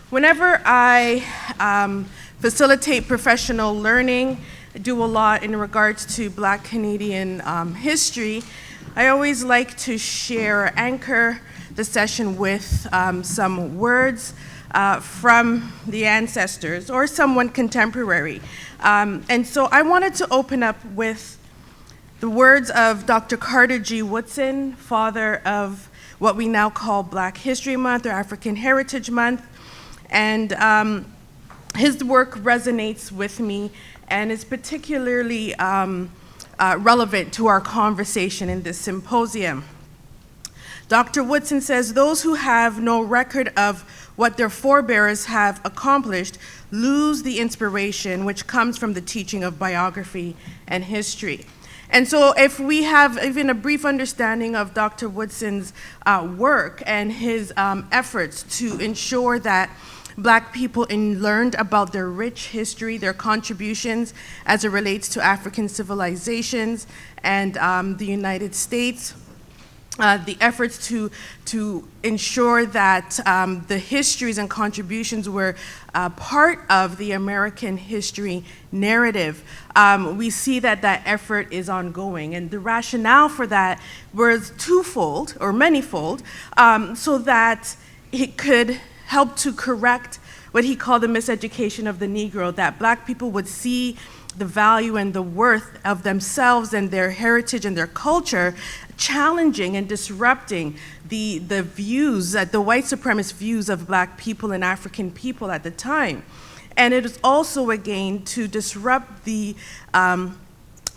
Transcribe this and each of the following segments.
Whenever I facilitate professional learning, I do a lot in regards to Black Canadian history, I always like to share or anchor the session with some words from the ancestors or someone contemporary. And so I wanted to open up with the words of Dr. Carter G. Woodson, father of what we now call Black History Month or African Heritage Month. And his work resonates with me and is particularly relevant to our conversation in this symposium. Dr. Woodson says, "Those who have no record of what their forebears have accomplished lose the inspiration which comes from the teaching of biography and history." And so if we have even a brief understanding of Dr. Woodson's work and his efforts to ensure that Black people learned about their rich history, their contributions as it relates to African civilizations and the United States, the efforts to ensure that the histories and contributions were part of the American history narrative. We see that that effort is ongoing, and the rationale for that was twofold or manyfold, so that it could help to correct what he called the miseducation of the Negro, that Black people would see the value and the worth of themselves and their heritage and their culture, challenging and disrupting the views, the white supremacist views of Black people and African people at the time. And it is also, again, to disrupt the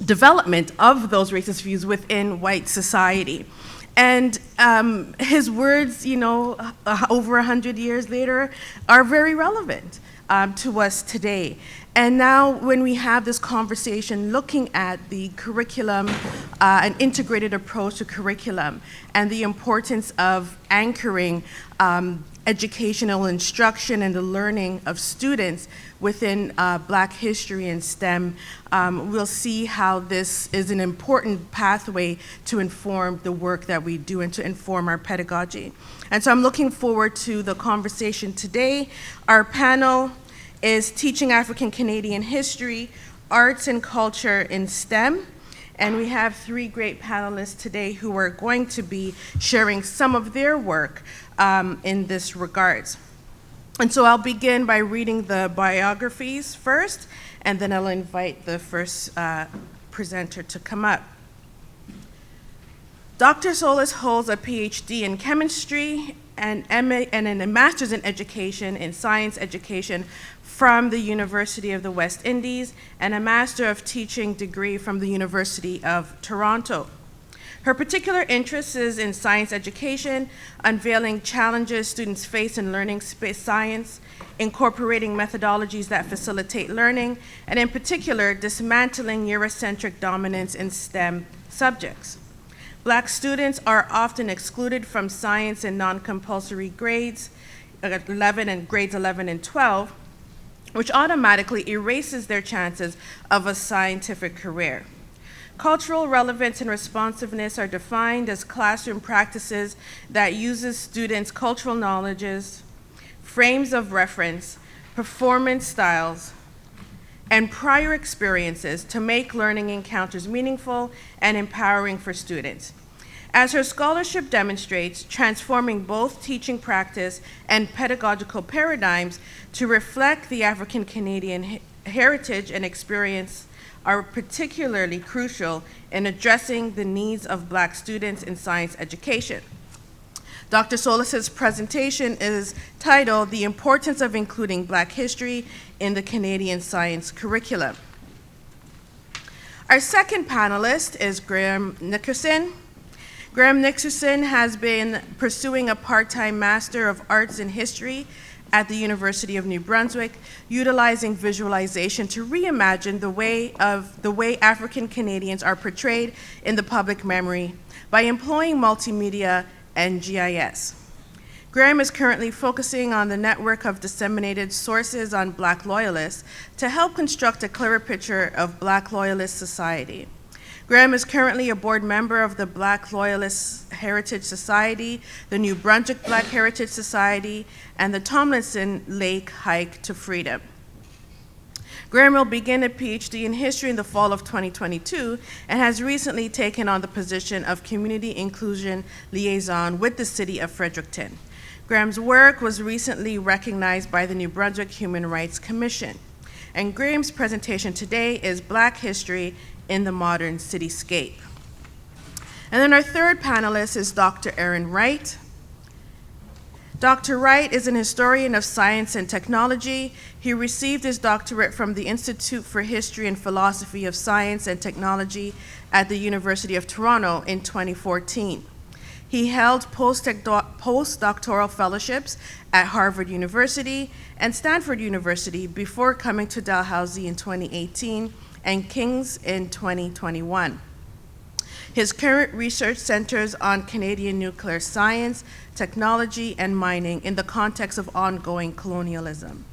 development of those racist views within white society. And his words, over 100 years later, are very relevant to us today. And now when we have this conversation looking at the curriculum, an integrated approach to curriculum, and the importance of anchoring educational instruction and the learning of students within Black history and STEM, we'll see how this is an important pathway to inform the work that we do and to inform our pedagogy. And so I'm looking forward to the conversation today. Our panel is Teaching African Canadian History, Arts and Culture in STEM. And we have three great panelists today who are going to be sharing some of their work in this regards. And so I'll begin by reading the biographies first, and then I'll invite the first presenter to come up. Dr. Solis holds a PhD in chemistry and a master's in education, in science education from the University of the West Indies, and a Master of Teaching degree from the University of Toronto. Her particular interest is in science education, unveiling challenges students face in learning space science, incorporating methodologies that facilitate learning, and in particular, dismantling Eurocentric dominance in STEM subjects. Black students are often excluded from science and non-compulsory grades, grades 11 and 12, which automatically erases their chances of a scientific career. Cultural relevance and responsiveness are defined as classroom practices that uses students' cultural knowledges, frames of reference, performance styles, and prior experiences to make learning encounters meaningful and empowering for students. As her scholarship demonstrates, transforming both teaching practice and pedagogical paradigms to reflect the African Canadian heritage and experience are particularly crucial in addressing the needs of Black students in science education. Dr. Solis's presentation is titled "The Importance of Including Black History in the Canadian Science Curriculum." Our second panelist is Graham Nickerson. Graham Nickerson has been pursuing a part-time Master of Arts in History at the University of New Brunswick, utilizing visualization to reimagine the way African Canadians are portrayed in the public memory by employing multimedia and GIS. Graham is currently focusing on the network of disseminated sources on Black loyalists to help construct a clearer picture of Black loyalist society. Graham is currently a board member of the Black Loyalist Heritage Society, the New Brunswick Black Heritage Society, and the Tomlinson Lake Hike to Freedom. Graham will begin a PhD in history in the fall of 2022 and has recently taken on the position of Community Inclusion Liaison with the City of Fredericton. Graham's work was recently recognized by the New Brunswick Human Rights Commission. And Graham's presentation today is Black History in the Modern Cityscape. And then our third panelist is Dr. Aaron Wright. Dr. Wright is an historian of science and technology. He received his doctorate from the Institute for History and Philosophy of Science and Technology at the University of Toronto in 2014. He held postdoctoral fellowships at Harvard University and Stanford University before coming to Dalhousie in 2018 and King's in 2021. His current research centers on Canadian nuclear science, technology, and mining in the context of ongoing colonialism.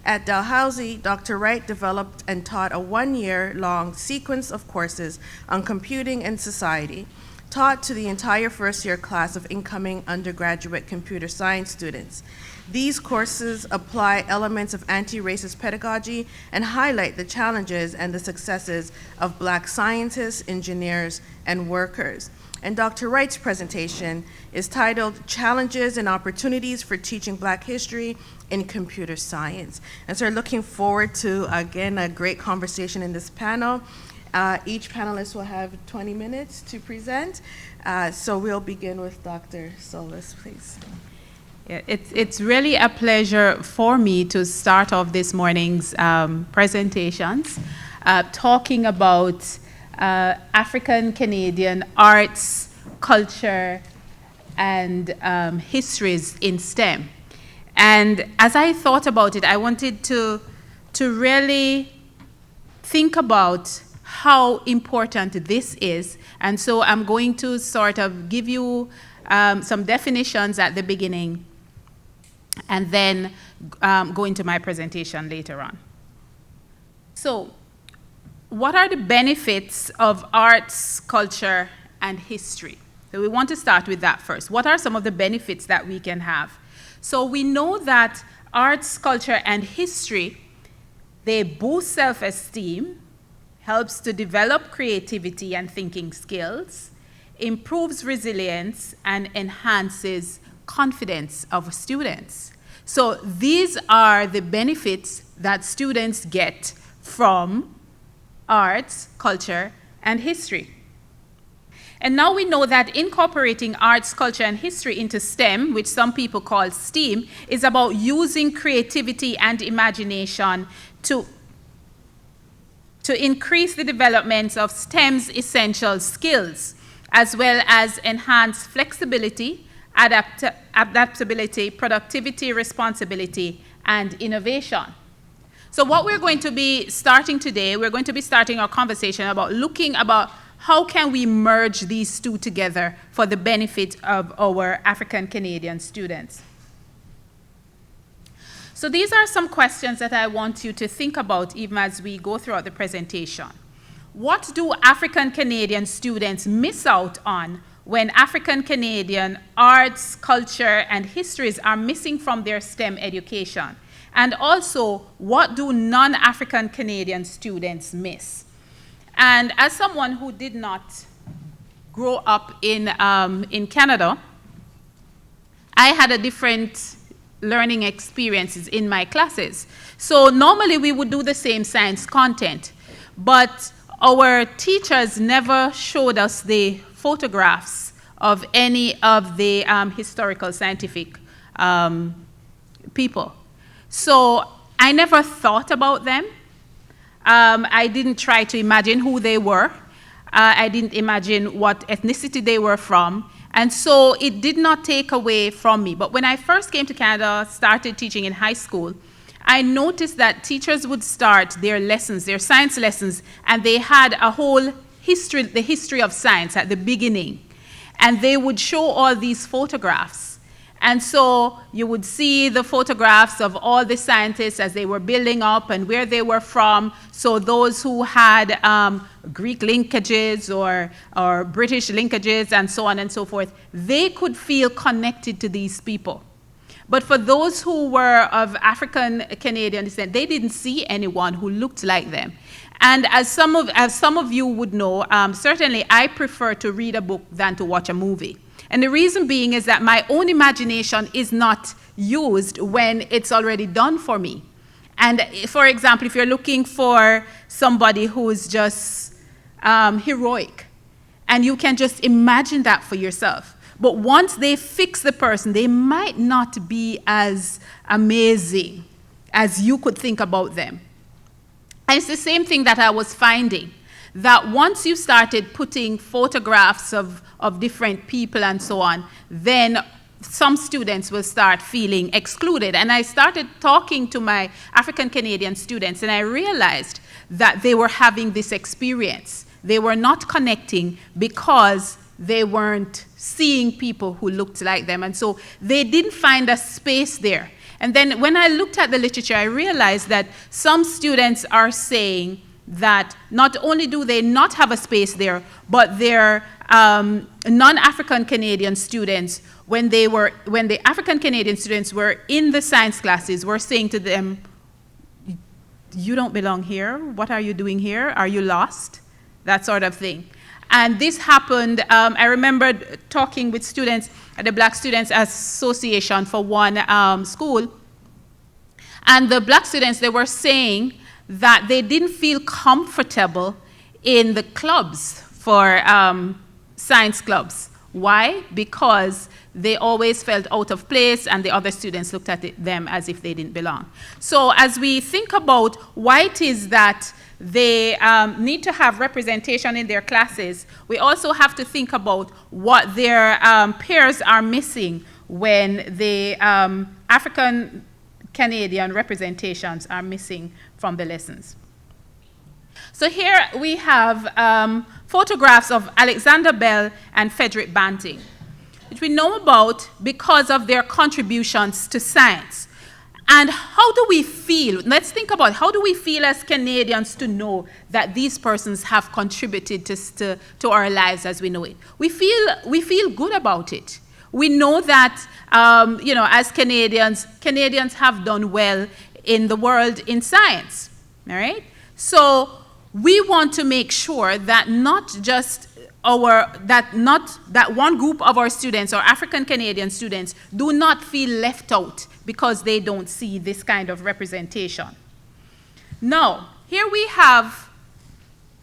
At Dalhousie, Dr. Wright developed and taught a one-year-long sequence of courses on computing and society, taught to the entire first-year class of incoming undergraduate computer science students. These courses apply elements of anti-racist pedagogy and highlight the challenges and the successes of Black scientists, engineers, and workers. And Dr. Wright's presentation is titled Challenges and Opportunities for Teaching Black History in Computer Science. And so we're looking forward to, again, a great conversation in this panel. Each panelist will have 20 minutes to present. So we'll begin with Dr. Solis, please. Yeah, it's really a pleasure for me to start off this morning's presentations talking about African Canadian arts, culture, and histories in STEM. And as I thought about it, I wanted to really think about how important this is. And so I'm going to sort of give you some definitions at the beginning and then go into my presentation later on. So, what are the benefits of arts, culture, and history? So we want to start with that first. What are some of the benefits that we can have? So we know that arts, culture, and history, they boost self-esteem, helps to develop creativity and thinking skills, improves resilience, and enhances confidence of students. So these are the benefits that students get from arts, culture, and history. And now we know that incorporating arts, culture, and history into STEM, which some people call STEAM, is about using creativity and imagination to increase the development of STEM's essential skills, as well as enhance flexibility, adaptability, productivity, responsibility, and innovation. So what we're going to be starting today, we're going to be starting our conversation about looking about how can we merge these two together for the benefit of our African Canadian students. So these are some questions that I want you to think about even as we go throughout the presentation. What do African Canadian students miss out on when African Canadian arts, culture, and histories are missing from their STEM education? And also, what do non-African Canadian students miss? And as someone who did not grow up in Canada, I had a different learning experiences in my classes. So normally we would do the same science content, but our teachers never showed us the photographs of any of the historical scientific people. So I never thought about them. I didn't try to imagine who they were. I didn't imagine what ethnicity they were from. And so it did not take away from me. But when I first came to Canada, started teaching in high school, I noticed that teachers would start their lessons, their science lessons, and they had a whole history, the history of science at the beginning. And they would show all these photographs. And so you would see the photographs of all the scientists as they were building up and where they were from. So those who had Greek linkages or British linkages and so on and so forth, they could feel connected to these people. But for those who were of African Canadian descent, they didn't see anyone who looked like them. And as some of you would know, certainly I prefer to read a book than to watch a movie. And the reason being is that my own imagination is not used when it's already done for me. And for example, if you're looking for somebody who's just heroic, and you can just imagine that for yourself. But once they fix the person, they might not be as amazing as you could think about them. And it's the same thing that I was finding, that once you started putting photographs of different people and so on, then some students will start feeling excluded. And I started talking to my African Canadian students, and I realized that they were having this experience. They were not connecting because they weren't seeing people who looked like them. And so they didn't find a space there. And then when I looked at the literature, I realized that some students are saying that not only do they not have a space there, but their non-African Canadian students, when the African Canadian students were in the science classes, were saying to them, "You don't belong here. What are you doing here? Are you lost?" That sort of thing. And this happened, I remember talking with students at the Black Students Association for one school. And the Black students, they were saying that they didn't feel comfortable in the clubs for science clubs. Why? Because they always felt out of place and the other students looked at them as if they didn't belong. So as we think about why it is that they need to have representation in their classes, we also have to think about what their peers are missing when the African Canadian representations are missing from the lessons. So here we have photographs of Alexander Bell and Frederick Banting, which we know about because of their contributions to science. And how do we feel? Let's think about how do we feel as Canadians to know that these persons have contributed to our lives as we know it? We feel good about it. We know that, as Canadians have done well in the world in science, all right? So we want to make sure that not just that one group of our students, or African Canadian students, do not feel left out because they don't see this kind of representation. Now, here we have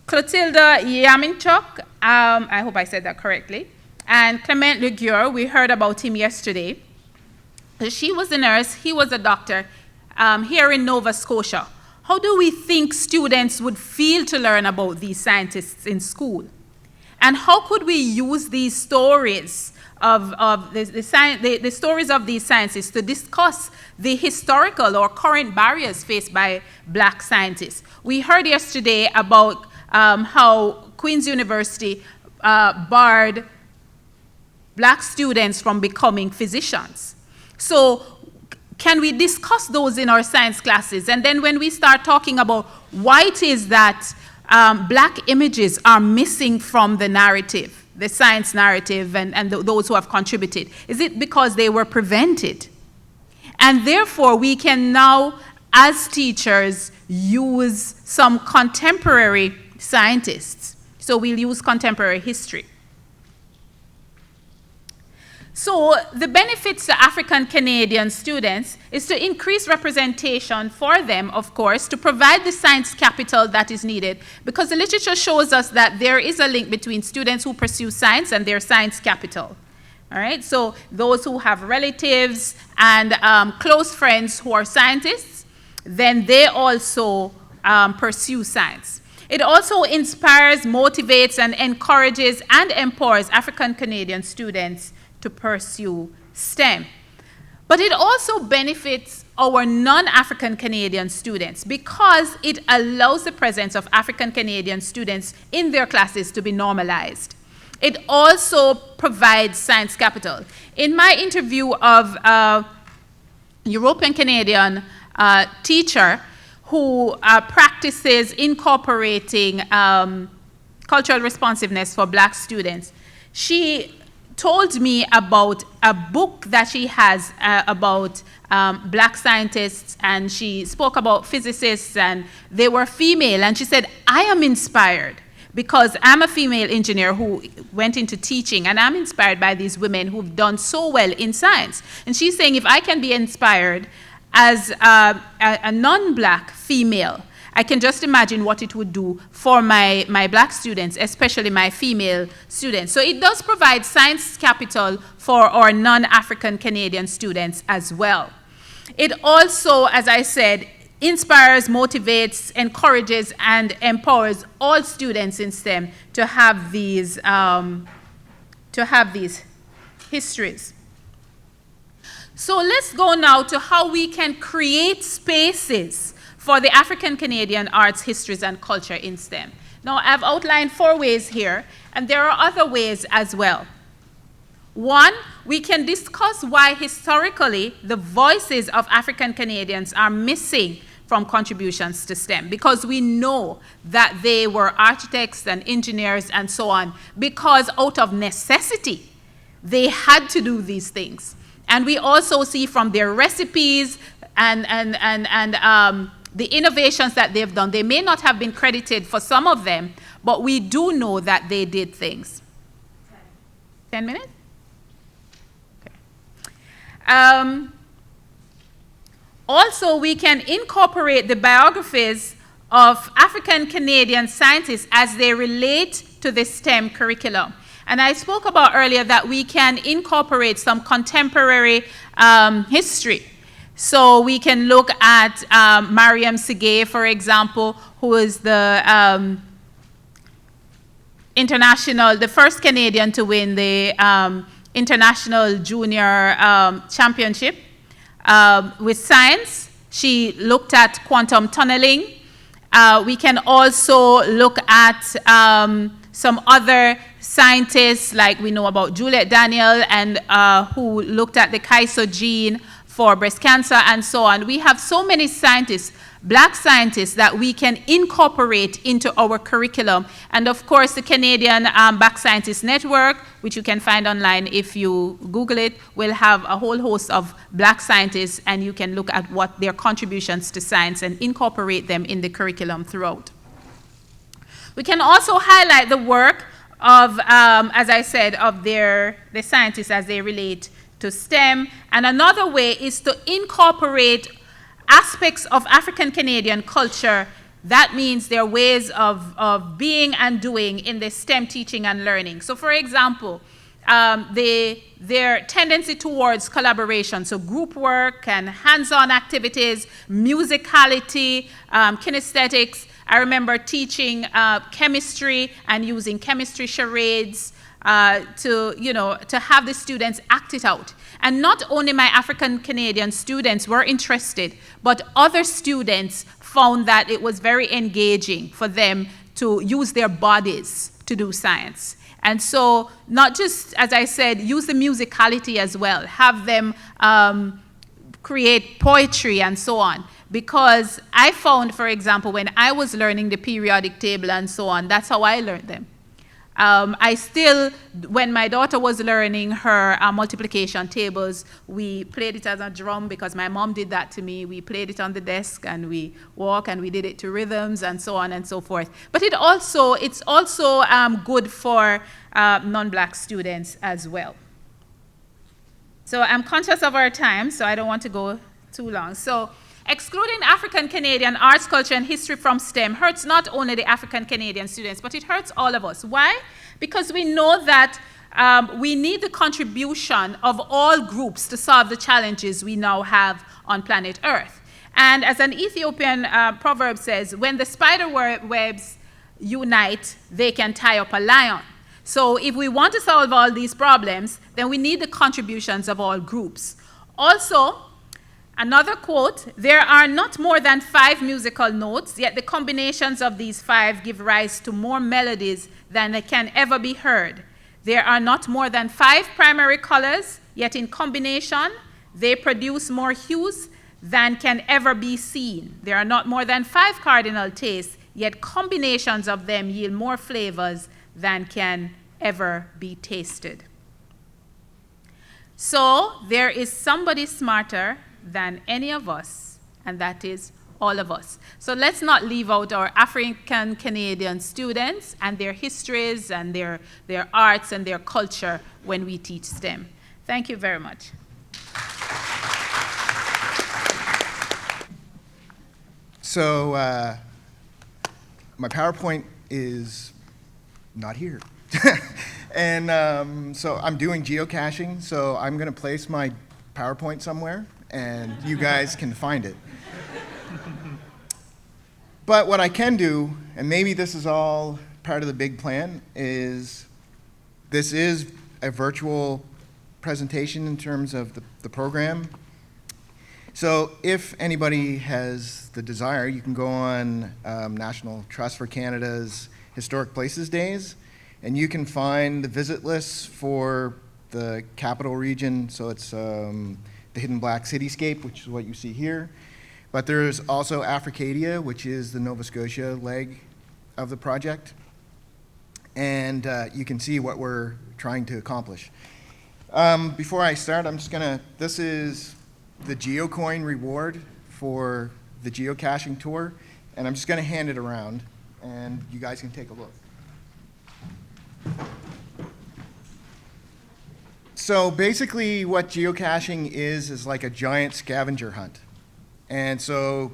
Clotilda Yaminchuk, I hope I said that correctly, and Clement Legueur. We heard about him yesterday. She was a nurse, he was a doctor here in Nova Scotia. How do we think students would feel to learn about these scientists in school? And how could we use these stories of the stories of these scientists to discuss the historical or current barriers faced by Black scientists? We heard yesterday about how Queen's University barred Black students from becoming physicians. So can we discuss those in our science classes? And then when we start talking about why it is that Black images are missing from the narrative, the science narrative, and those who have contributed, is it because they were prevented? And therefore, we can now, as teachers, use some contemporary scientists. So we'll use contemporary history. So the benefits to African Canadian students is to increase representation for them, of course, to provide the science capital that is needed, because the literature shows us that there is a link between students who pursue science and their science capital. All right, so those who have relatives and close friends who are scientists, then they also pursue science. It also inspires, motivates, and encourages and empowers African Canadian students to pursue STEM. But it also benefits our non-African Canadian students because it allows the presence of African Canadian students in their classes to be normalized. It also provides science capital. In my interview of a European Canadian teacher who practices incorporating cultural responsiveness for Black students. She told me about a book that she has about Black scientists, and she spoke about physicists, and they were female, and she said, I am inspired because I'm a female engineer who went into teaching, and I'm inspired by these women who've done so well in science. And she's saying, if I can be inspired as a non-Black female, I can just imagine what it would do for my Black students, especially my female students. So it does provide science capital for our non-African Canadian students as well. It also, as I said, inspires, motivates, encourages, and empowers all students in STEM to have these histories. So let's go now to how we can create spaces for the African Canadian arts, histories, and culture in STEM. Now, I've outlined 4 ways here, and there are other ways as well. 1, we can discuss why historically the voices of African Canadians are missing from contributions to STEM, because we know that they were architects and engineers and so on, because out of necessity, they had to do these things. And we also see from their recipes and the innovations that they've done, they may not have been credited for some of them, but we do know that they did things. 10 minutes? Okay. Also, we can incorporate the biographies of African Canadian scientists as they relate to the STEM curriculum. And I spoke about earlier that we can incorporate some contemporary history. So we can look at Mariam Segei, for example, who is the first Canadian to win the International Junior Championship with science. She looked at quantum tunneling. We can also look at some other scientists, like we know about Juliet Daniel, and who looked at the Kaiso gene for breast cancer and so on. We have so many scientists, Black scientists, that we can incorporate into our curriculum. And of course, the Canadian Black Scientists Network, which you can find online if you Google it, will have a whole host of Black scientists, and you can look at what their contributions to science and incorporate them in the curriculum throughout. We can also highlight the work of, as I said, of the scientists as they relate to STEM. And another way is to incorporate aspects of African Canadian culture. That means their ways of being and doing in the STEM teaching and learning. So for example, their tendency towards collaboration, so group work and hands-on activities, musicality, kinesthetics. I remember teaching chemistry and using chemistry charades to have the students act it out. And not only my African Canadian students were interested, but other students found that it was very engaging for them to use their bodies to do science. And so not just, as I said, use the musicality as well, have them create poetry and so on. Because I found, for example, when I was learning the periodic table and so on, that's how I learned them. I still, when my daughter was learning her multiplication tables, we played it as a drum because my mom did that to me. We played it on the desk and we walk and we did it to rhythms and so on and so forth. But it's also good for non-Black students as well. So I'm conscious of our time, so I don't want to go too long. So excluding African Canadian arts, culture, and history from STEM hurts not only the African Canadian students, but it hurts all of us. Why? Because we know that we need the contribution of all groups to solve the challenges we now have on planet Earth. And as an Ethiopian proverb says, when the spider webs unite, they can tie up a lion. So if we want to solve all these problems, then we need the contributions of all groups. Also, another quote, there are not more than 5 musical notes, yet the combinations of these 5 give rise to more melodies than can ever be heard. There are not more than 5 primary colors, yet in combination, they produce more hues than can ever be seen. There are not more than 5 cardinal tastes, yet combinations of them yield more flavors than can ever be tasted. So there is somebody smarter than any of us, and that is all of us. So let's not leave out our African Canadian students and their histories and their arts and their culture when we teach STEM. Thank you very much. So my PowerPoint is not here. And so I'm doing geocaching, so I'm going to place my PowerPoint somewhere, and you guys can find it. But what I can do, and maybe this is all part of the big plan, is this is a virtual presentation in terms of the program. So if anybody has the desire, you can go on National Trust for Canada's Historic Places Days, and you can find the visit lists for the capital region. So it's the Hidden Black Cityscape, which is what you see here. But there's also Africadia, which is the Nova Scotia leg of the project. And you can see what we're trying to accomplish. Before I start, I'm just gonna, this is the GeoCoin reward for the geocaching tour. And I'm just gonna hand it around, and you guys can take a look. So basically what geocaching is like a giant scavenger hunt. And so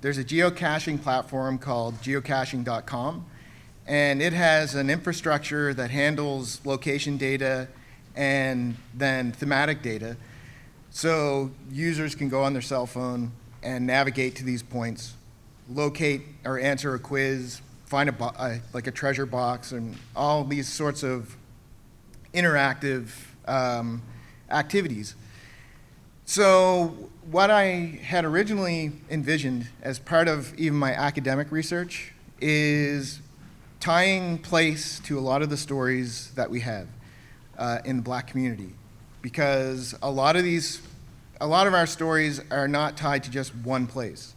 there's a geocaching platform called geocaching.com, and it has an infrastructure that handles location data and then thematic data. So users can go on their cell phone and navigate to these points, locate or answer a quiz, find like a treasure box, and all these sorts of interactive activities. So what I had originally envisioned as part of even my academic research is tying place to a lot of the stories that we have in the Black community, because a lot of our stories are not tied to just one place.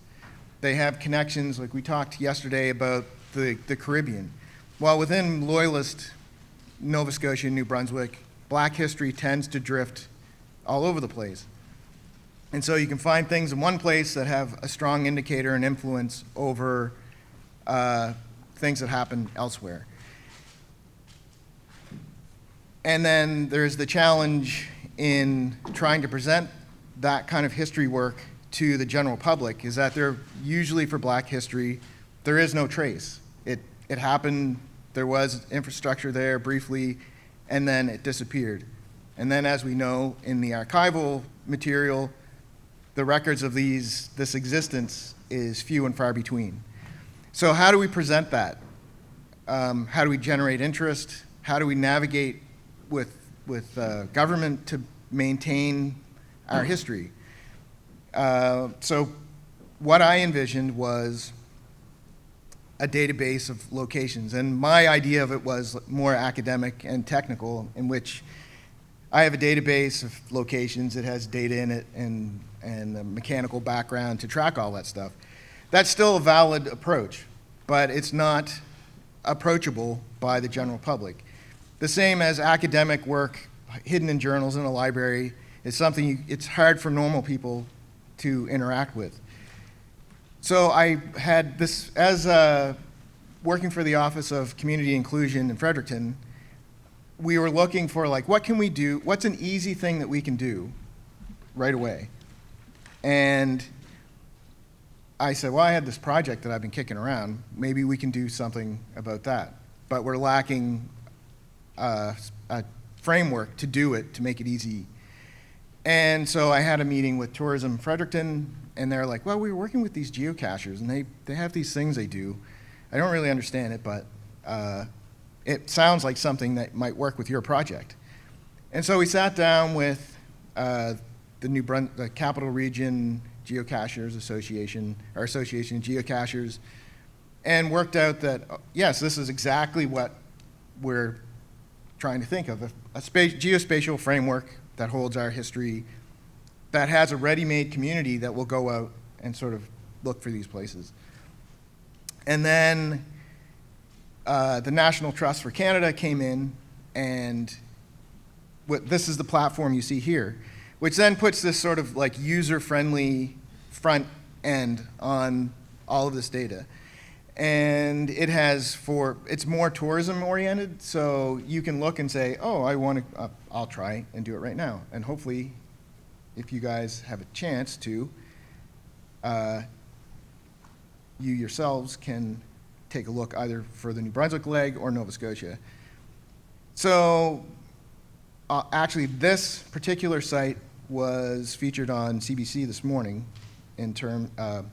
They have connections, like we talked yesterday about the Caribbean. While within Loyalist Nova Scotia and New Brunswick, Black history tends to drift all over the place. And so you can find things in one place that have a strong indicator and influence over things that happen elsewhere. And then there's the challenge in trying to present that kind of history work to the general public, is that there usually for Black history, there is no trace. It happened, there was infrastructure there briefly, and then it disappeared. And then as we know in the archival material, the records of this existence is few and far between. So how do we present that? How do we generate interest? How do we navigate with government to maintain our history? So what I envisioned was a database of locations, and my idea of it was more academic and technical, in which I have a database of locations. It has data in it and a mechanical background to track all that stuff. That's still a valid approach, but it's not approachable by the general public. The same as academic work hidden in journals in a library is something it's hard for normal people to interact with. So I had this, as working for the Office of Community Inclusion in Fredericton, we were looking for, like, what can we do? What's an easy thing that we can do right away? And I said, well, I had this project that I've been kicking around. Maybe we can do something about that. But we're lacking a framework to do it, to make it easy. And so I had a meeting with Tourism Fredericton, and they're like, well, we were working with these geocachers, and they have these things they do. I don't really understand it, but it sounds like something that might work with your project. And so we sat down with the Capital Region Geocachers Association, our Association of Geocachers, and worked out that, yes, this is exactly what we're trying to think of, a geospatial framework that holds our history, that has a ready-made community that will go out and sort of look for these places. And then the National Trust for Canada came in, and this is the platform you see here, which then puts this sort of like user-friendly front end on all of this data. And it has it's more tourism oriented, so you can look and say, oh, I'll try and do it right now. And hopefully, if you guys have a chance to, you yourselves can take a look either for the New Brunswick leg or Nova Scotia. So actually, this particular site was featured on CBC this morning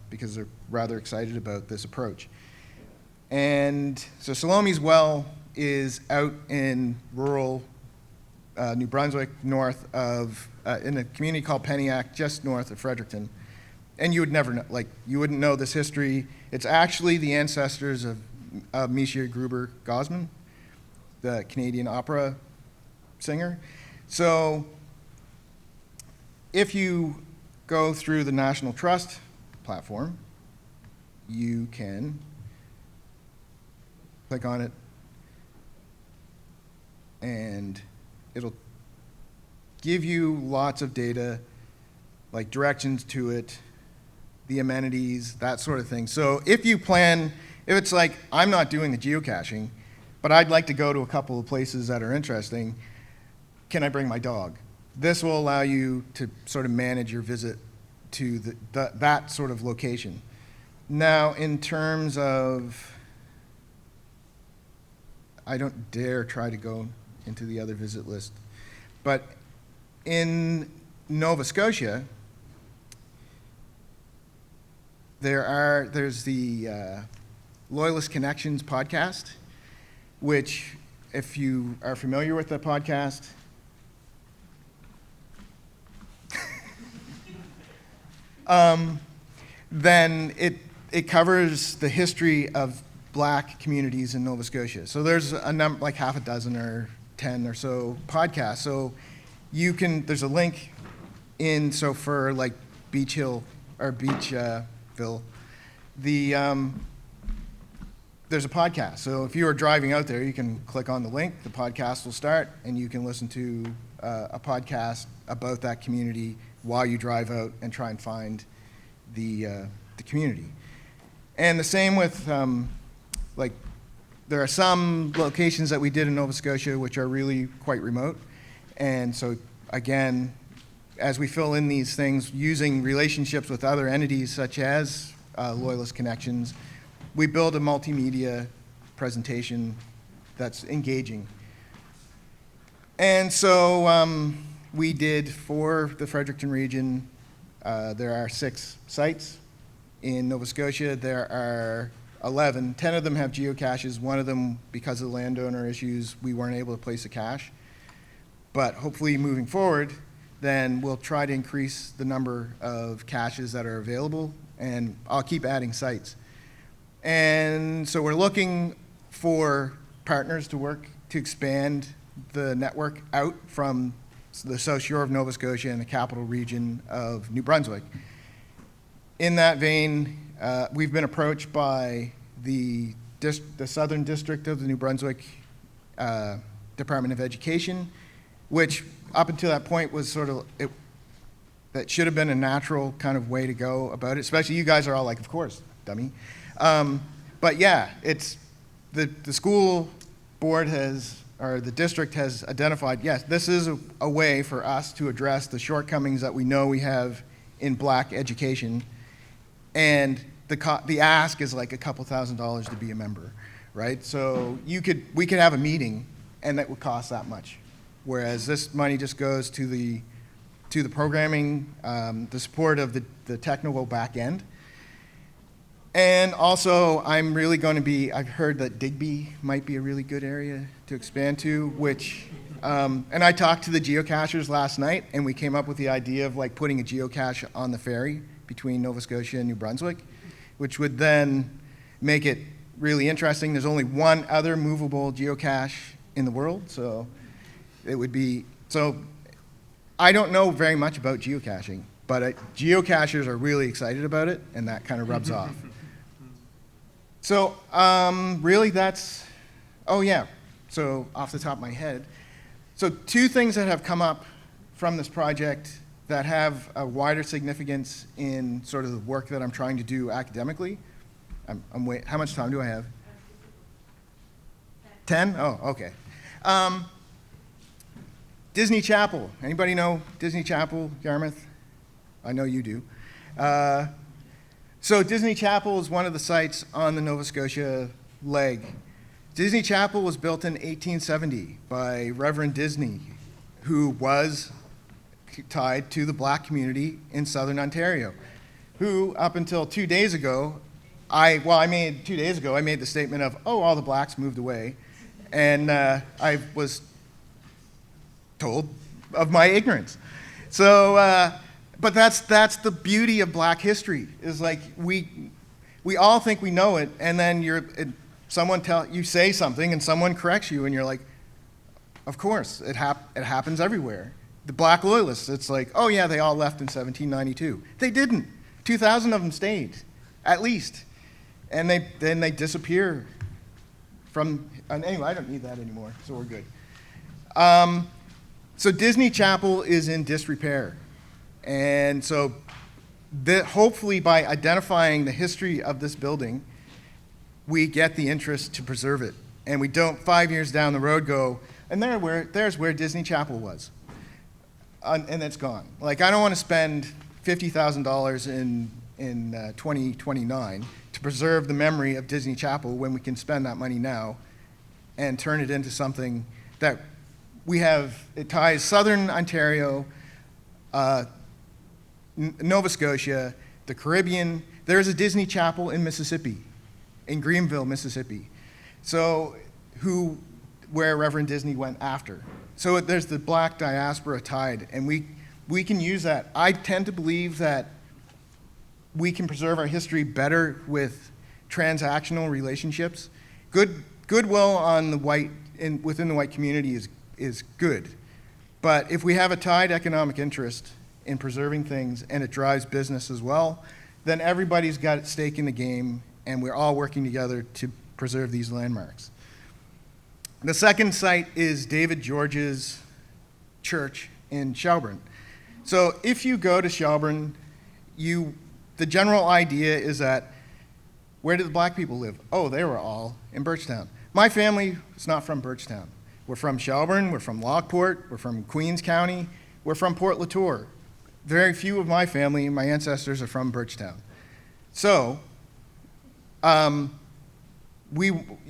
because they're rather excited about this approach. And so Salome's Well is out in rural New Brunswick, north of, in a community called Peniac, just north of Fredericton. And you would never know, you wouldn't know this history. It's actually the ancestors of Monsieur Gruber Gosman, the Canadian opera singer. So if you go through the National Trust platform, you can click on it, and it'll give you lots of data, like directions to it, the amenities, that sort of thing. So if it's like, I'm not doing the geocaching, but I'd like to go to a couple of places that are interesting, can I bring my dog? This will allow you to sort of manage your visit to that sort of location. Now, in terms of, I don't dare try to go into the other visit list, but in Nova Scotia, there's the Loyalist Connections podcast, which, if you are familiar with the podcast, then it covers the history of Black communities in Nova Scotia. So there's a number, like half a dozen or 10 or so podcasts. So there's a link so for like Beach Hill or Beachville, there's a podcast. So if you are driving out there, you can click on the link, the podcast will start, and you can listen to a podcast about that community while you drive out and try and find the community. And the same with, there are some locations that we did in Nova Scotia which are really quite remote. And so, again, as we fill in these things using relationships with other entities such as Loyalist Connections, we build a multimedia presentation that's engaging. And so we did, for the Fredericton region, there are 6 sites. In Nova Scotia, there are 11. 10 of them have geocaches. One of them, because of landowner issues, we weren't able to place a cache. But hopefully moving forward, then we'll try to increase the number of caches that are available, and I'll keep adding sites. And so we're looking for partners to work to expand the network out from the South Shore of Nova Scotia and the capital region of New Brunswick. In that vein, we've been approached by the Southern District of the New Brunswick Department of Education, which up until that point was sort of, that should have been a natural kind of way to go about it, especially you guys are all like, of course, dummy. But yeah, it's the school board or the district has identified, yes, this is a way for us to address the shortcomings that we know we have in Black education. And the ask is like a couple $1,000s to be a member, right? So we could have a meeting and that would cost that much. Whereas this money just goes to the programming, the support of the technical back end. And also, I'm really going to I've heard that Digby might be a really good area to expand to, which, and I talked to the geocachers last night, and we came up with the idea of like putting a geocache on the ferry between Nova Scotia and New Brunswick, which would then make it really interesting. There's only one other movable geocache in the world, so it would be, so I don't know very much about geocaching, but geocachers are really excited about it, and that kind of rubs off. So really that's, oh yeah, so off the top of my head. So two things that have come up from this project that have a wider significance in sort of the work that I'm trying to do academically. How much time do I have? 10? Oh, okay. Disney Chapel. Anybody know Disney Chapel, Yarmouth? I know you do. So Disney Chapel is one of the sites on the Nova Scotia leg. Disney Chapel was built in 1870 by Reverend Disney, who was tied to the black community in southern Ontario, who up until 2 days ago, I made the statement of, oh, all the blacks moved away, and I was told of my ignorance. So, but that's the beauty of black history, is like we all think we know it, and then you say something and someone corrects you, and you're like, of course, it happens everywhere. The black loyalists, it's like, oh yeah, they all left in 1792. They didn't. 2,000 of them stayed, at least. And then they disappear from, anyway, I don't need that anymore, so we're good. So Disney Chapel is in disrepair. And so hopefully by identifying the history of this building, we get the interest to preserve it. And we don't 5 years down the road go, and there's where Disney Chapel was. And it's gone. Like, I don't want to spend $50,000 in 2029 to preserve the memory of Disney Chapel when we can spend that money now and turn it into something that we have. It ties southern Ontario, Nova Scotia, the Caribbean. There's a Disney Chapel in Mississippi, in Greenville, Mississippi. So where Reverend Disney went after. So there's the black diaspora tied, and we can use that. I tend to believe that we can preserve our history better with transactional relationships. Goodwill on within the white community is good, but if we have a tied economic interest in preserving things and it drives business as well, then everybody's got a stake in the game, and we're all working together to preserve these landmarks. The second site is David George's church in Shelburne. So if you go to Shelburne, the general idea is that, where did the black people live? Oh, they were all in Birchtown. My family is not from Birchtown. We're from Shelburne, we're from Lockport, we're from Queens County, we're from Port Latour. Very few of my family, my ancestors, are from Birchtown. So,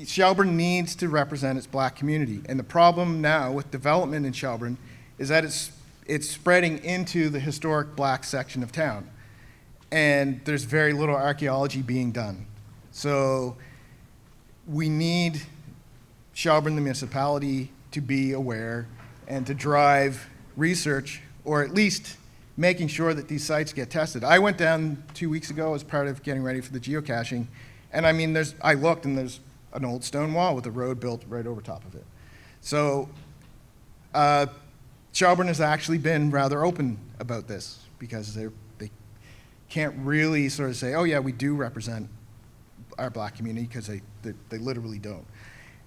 Shelburne needs to represent its black community. And the problem now with development in Shelburne is that it's spreading into the historic black section of town. And there's very little archaeology being done. So we need Shelburne, the municipality, to be aware and to drive research, or at least making sure that these sites get tested. I went down 2 weeks ago as part of getting ready for the geocaching, and I mean, I looked and there's an old stone wall with a road built right over top of it. So Shelburne has actually been rather open about this, because they can't really sort of say, oh yeah, we do represent our black community, because they literally don't.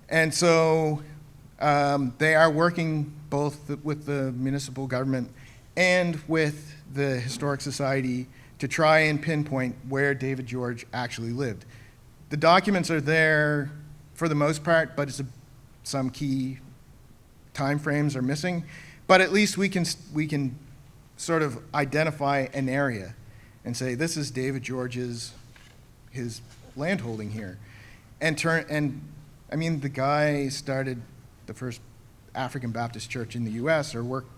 And so they are working both with the municipal government and with the Historic Society to try and pinpoint where David George actually lived. The documents are there for the most part, but some key time frames are missing. But at least we can sort of identify an area and say, this is David George's, his landholding here. And I mean, the guy started the first African Baptist church in the US, or worked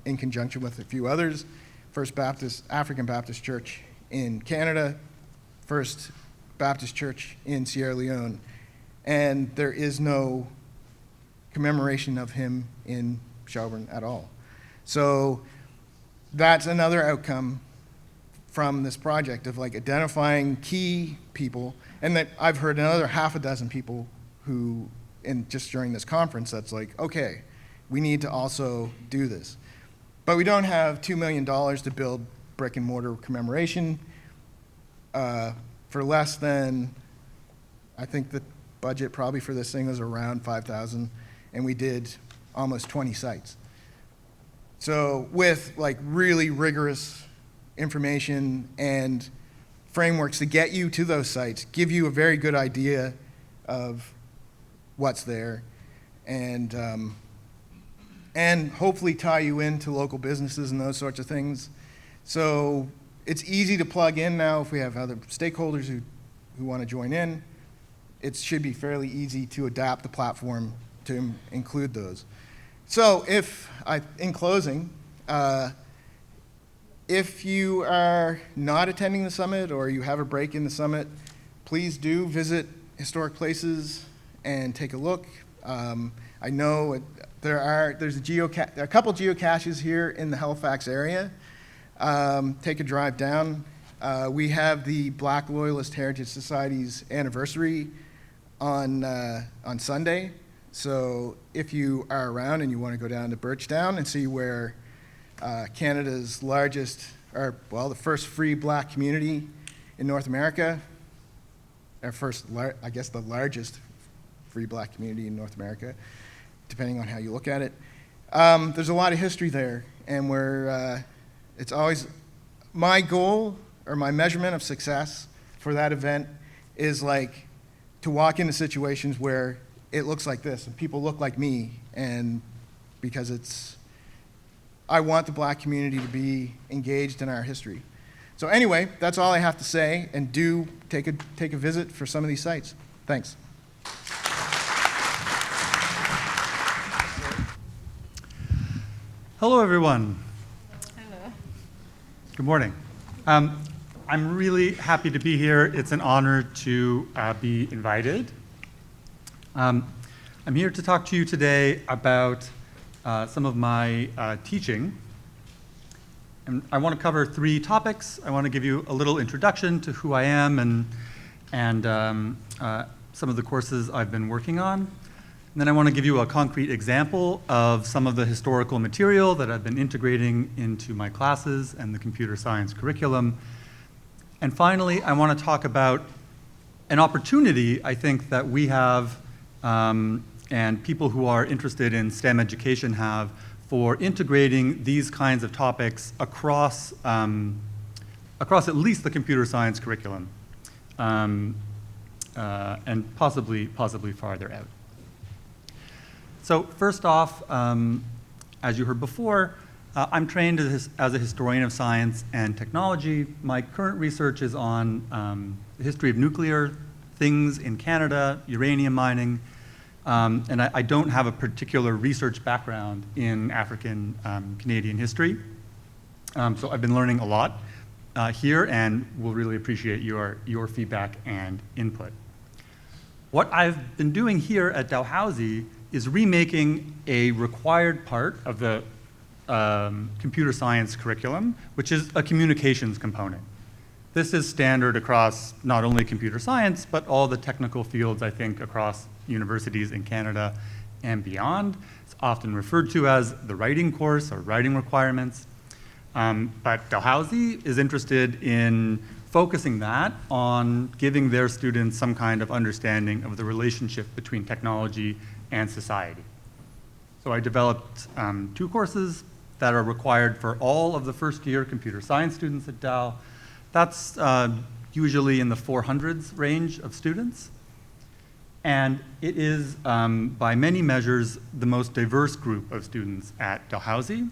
in conjunction with a few others. First African Baptist church in Canada, First Baptist church in Sierra Leone, and there is no commemoration of him in Shelburne at all. So that's another outcome from this project of like identifying key people, and that I've heard another half a dozen people who, just during this conference, that's like, okay, we need to also do this. But we don't have $2 million to build brick and mortar commemoration for less than I think the budget probably for this thing was around 5,000, and we did almost 20 sites. So with like really rigorous information and frameworks to get you to those sites, give you a very good idea of what's there, and hopefully tie you into local businesses and those sorts of things. So it's easy to plug in now if we have other stakeholders who want to join in. It should be fairly easy to adapt the platform to include those. So in closing, if you are not attending the summit or you have a break in the summit, please do visit historic places and take a look. I know there's a couple geocaches here in the Halifax area. Take a drive down. We have the Black Loyalist Heritage Society's anniversary on Sunday. So if you are around and you want to go down to Birchdown and see where Canada's largest, or well, the first free black community in North America, I guess the largest free black community in North America, depending on how you look at it. There's a lot of history there, and it's always my goal or my measurement of success for that event is like to walk into situations where it looks like this and people look like me, and because I want the black community to be engaged in our history. So anyway, that's all I have to say, and do take a visit for some of these sites. Thanks. Hello, everyone. Hello. Good morning. I'm really happy to be here. It's an honor to be invited. I'm here to talk to you today about some of my teaching. And I want to cover 3 topics. I want to give you a little introduction to who I am and some of the courses I've been working on. And then I want to give you a concrete example of some of the historical material that I've been integrating into my classes and the computer science curriculum. And finally, I want to talk about an opportunity I think that we have and people who are interested in STEM education have for integrating these kinds of topics across at least the computer science curriculum, and possibly farther out. So first off, as you heard before, I'm trained as a historian of science and technology. My current research is on the history of nuclear things in Canada, uranium mining, and I don't have a particular research background in African Canadian history. So I've been learning a lot here, and will really appreciate your feedback and input. What I've been doing here at Dalhousie is remaking a required part of the computer science curriculum, which is a communications component. This is standard across not only computer science, but all the technical fields, I think, across universities in Canada and beyond. It's often referred to as the writing course or writing requirements. But Dalhousie is interested in focusing that on giving their students some kind of understanding of the relationship between technology and society. So I developed 2 courses that are required for all of the first-year computer science students at Dal. That's usually in the 400s range of students. And it is, by many measures, the most diverse group of students at Dalhousie.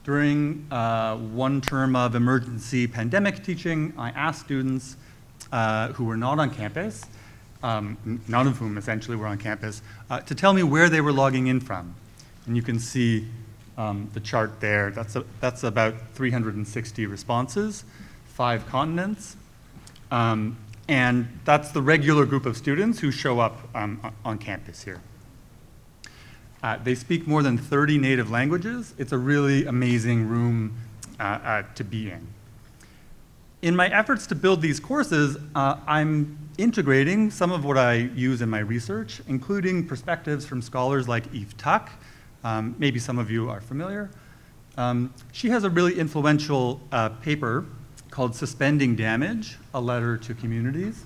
During one term of emergency pandemic teaching, I asked students who were not on campus, none of whom essentially were on campus, to tell me where they were logging in from. And you can see the chart there. That's about 360 responses, 5 continents. And that's the regular group of students who show up on campus here. They speak more than 30 native languages. It's a really amazing room to be in. In my efforts to build these courses, I'm integrating some of what I use in my research, including perspectives from scholars like Eve Tuck. Maybe some of you are familiar. She has a really influential paper called Suspending Damage, A Letter to Communities.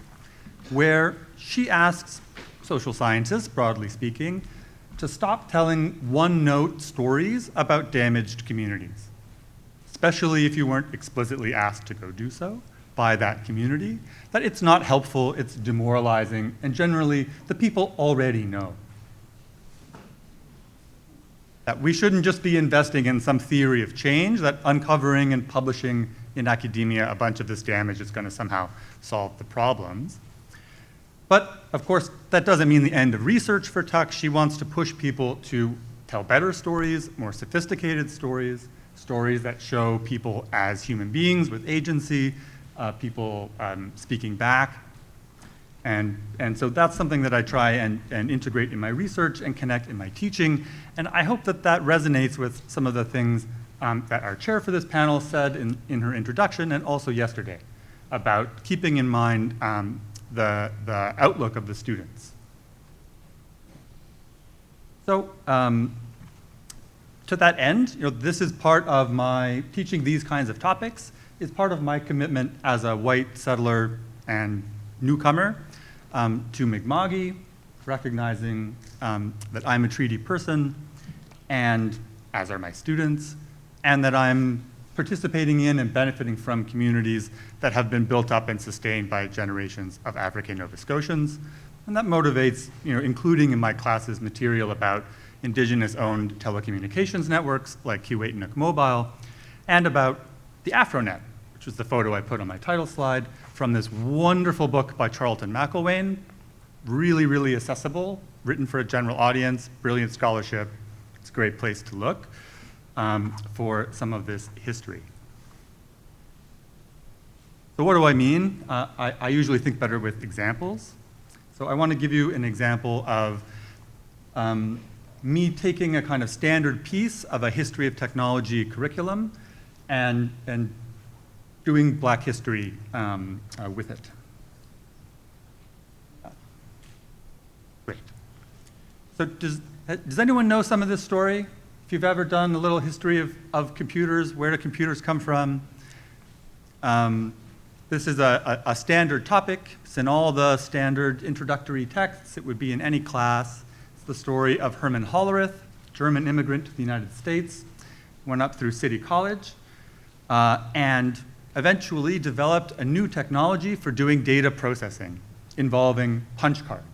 where she asks social scientists, broadly speaking, to stop telling one-note stories about damaged communities, especially if you weren't explicitly asked to go do so by that community, that it's not helpful, it's demoralizing, and generally the people already know. That we shouldn't just be investing in some theory of change, that uncovering and publishing in academia a bunch of this damage is going to somehow solve the problems. But, of course, that doesn't mean the end of research for Tuck. She wants to push people to tell better stories, more sophisticated stories, stories that show people as human beings with agency, people speaking back. And so that's something that I try and integrate in my research and connect in my teaching. And I hope that that resonates with some of the things that our chair for this panel said in her introduction and also yesterday about keeping in mind the outlook of the students. So to that end, this is part of my teaching these kinds of topics, is part of my commitment as a white settler and newcomer to Mi'kma'ki, recognizing that I'm a treaty person, and as are my students, and that I'm participating in and benefiting from communities that have been built up and sustained by generations of African Nova Scotians. And that motivates, including in my classes material about indigenous-owned telecommunications networks like Kuwait Nook Mobile, and about the AfroNet, which was the photo I put on my title slide from this wonderful book by Charlton McIlwain, really, really accessible, written for a general audience, brilliant scholarship. It's a great place to look for some of this history. So what do I mean? I usually think better with examples. So I want to give you an example of me taking a kind of standard piece of a history of technology curriculum and doing Black history with it. Great. So does anyone know some of this story? If you've ever done a little history of computers, where do computers come from? This is a standard topic. It's in all the standard introductory texts. It would be in any class. It's the story of Herman Hollerith, German immigrant to the United States, went up through City College, and eventually developed a new technology for doing data processing involving punch cards.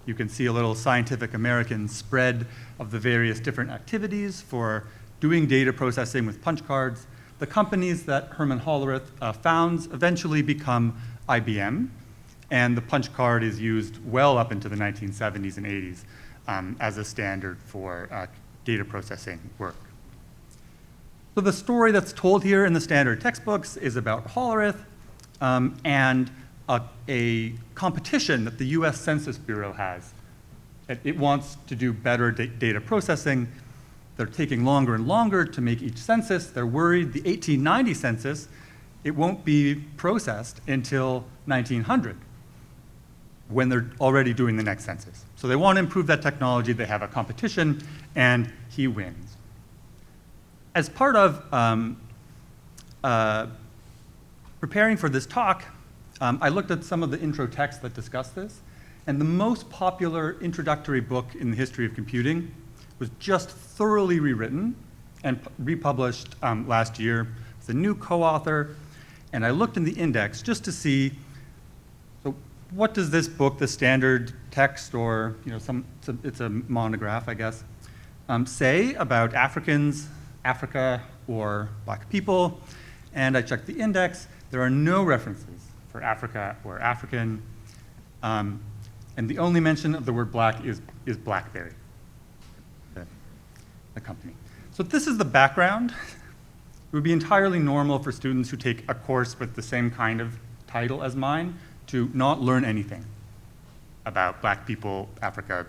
You can see a little Scientific American spread of the various different activities for doing data processing with punch cards. The companies that Herman Hollerith founds eventually become IBM, and the punch card is used well up into the 1970s and 80s as a standard for data processing work. So the story that's told here in the standard textbooks is about Hollerith and a competition that the US Census Bureau has. It wants to do better data processing. They're taking longer and longer to make each census. They're worried the 1890 census, it won't be processed until 1900, when they're already doing the next census. So they want to improve that technology. They have a competition, and he wins. As part of preparing for this talk, I looked at some of the intro texts that discuss this, and the most popular introductory book in the history of computing was just thoroughly rewritten and republished last year. It's a new co-author, and I looked in the index just to see, so what does this book, the standard text, or it's a monograph, I guess, say about Africans, Africa, or Black people? And I checked the index. There are no references for Africa or African, and the only mention of the word black is BlackBerry, the company. So this is the background. It would be entirely normal for students who take a course with the same kind of title as mine to not learn anything about Black people, Africa,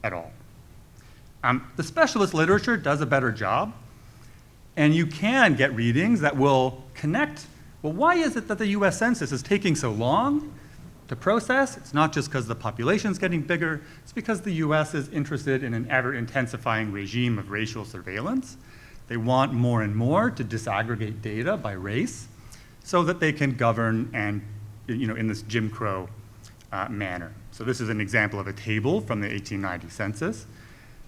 at all. The specialist literature does a better job, and you can get readings that will connect. Well, why is it that the US Census is taking so long to process? It's not just because the population's getting bigger, it's because the US is interested in an ever-intensifying regime of racial surveillance. They want more and more to disaggregate data by race so that they can govern and in this Jim Crow manner. So this is an example of a table from the 1890 census.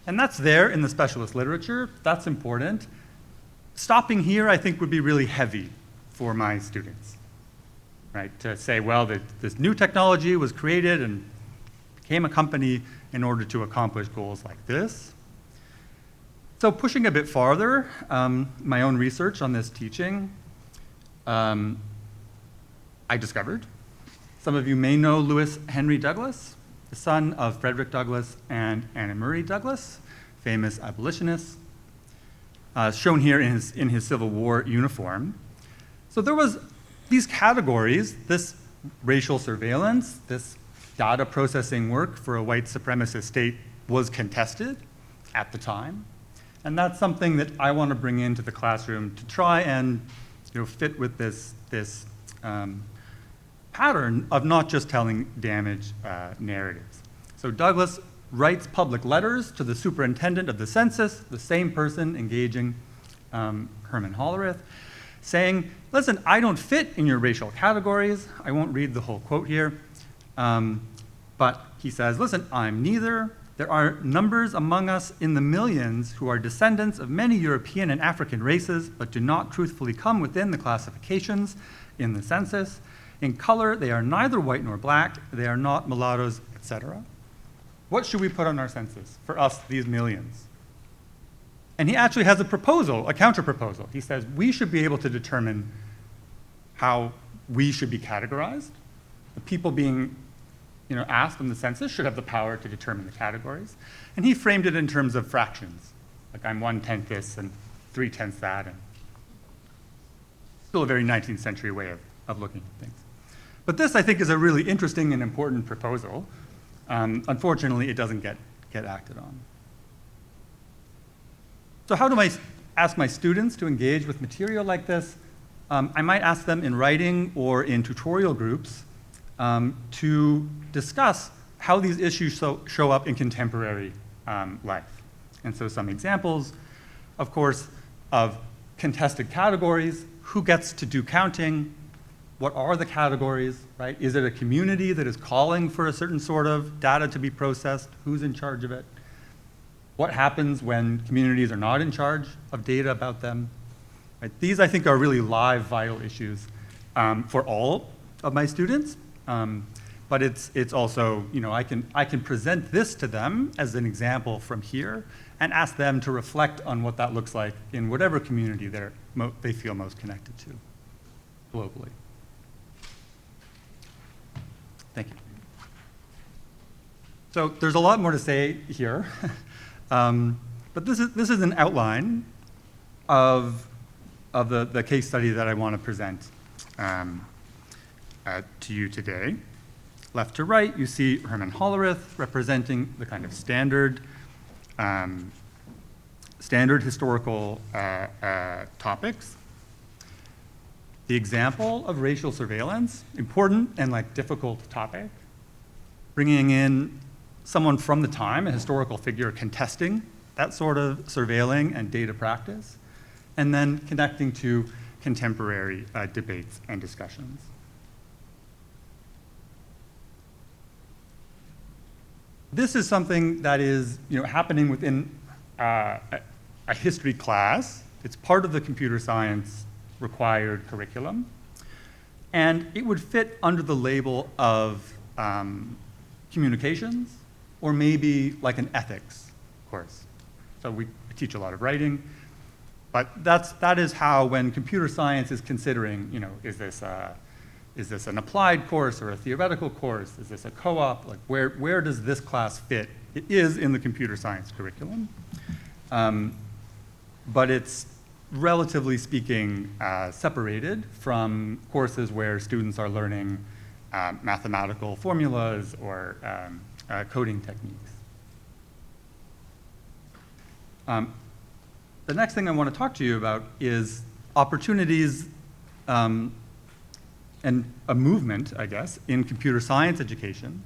And that's there in the specialist literature. That's important. Stopping here, I think, would be really heavy for my students, right? To say, well, that this new technology was created and became a company in order to accomplish goals like this. So pushing a bit farther, my own research on this teaching, I discovered. Some of you may know Lewis Henry Douglas, the son of Frederick Douglass and Anna Murray Douglas, famous abolitionists, shown here in his Civil War uniform. So there was these categories, this racial surveillance, this data processing work for a white supremacist state was contested at the time. And that's something that I want to bring into the classroom to try and fit with this pattern of not just telling damaged narratives. So Douglas writes public letters to the superintendent of the census, the same person engaging Herman Hollerith, saying, listen, I don't fit in your racial categories. I won't read the whole quote here. But he says, listen, I'm neither. There are numbers among us in the millions who are descendants of many European and African races, but do not truthfully come within the classifications in the census. In color, they are neither white nor black. They are not mulattoes, etc. What should we put on our census for us, these millions? And he actually has a proposal, a counter-proposal. He says we should be able to determine how we should be categorized. The people being asked in the census should have the power to determine the categories. And he framed it in terms of fractions, like I'm 1/10 this and 3/10 that, and still a very 19th century way of looking at things. But this, I think, is a really interesting and important proposal. Unfortunately, it doesn't get acted on. So how do I ask my students to engage with material like this? I might ask them in writing or in tutorial groups to discuss how these issues show up in contemporary life. And so some examples, of course, of contested categories. Who gets to do counting? What are the categories, right? Is it a community that is calling for a certain sort of data to be processed? Who's in charge of it? What happens when communities are not in charge of data about them? Right? These, I think, are really live, vital issues for all of my students. But it's also, I can present this to them as an example from here and ask them to reflect on what that looks like in whatever community they feel most connected to globally. Thank you. So there's a lot more to say here, but this is an outline of the case study that I want to present to you today. Left to right, you see Herman Hollerith representing the kind of standard historical topics. The example of racial surveillance, important and difficult topic. Bringing in someone from the time, a historical figure contesting that sort of surveilling and data practice, and then connecting to contemporary debates and discussions. This is something that is happening within a history class. It's part of the computer science required curriculum. And it would fit under the label of communications, or maybe like an ethics course. So we teach a lot of writing, but that is how, when computer science is considering, is this an applied course or a theoretical course? Is this a co-op? Where does this class fit? It is in the computer science curriculum, but it's relatively speaking separated from courses where students are learning mathematical formulas or coding techniques. The next thing I want to talk to you about is opportunities and a movement, I guess, in computer science education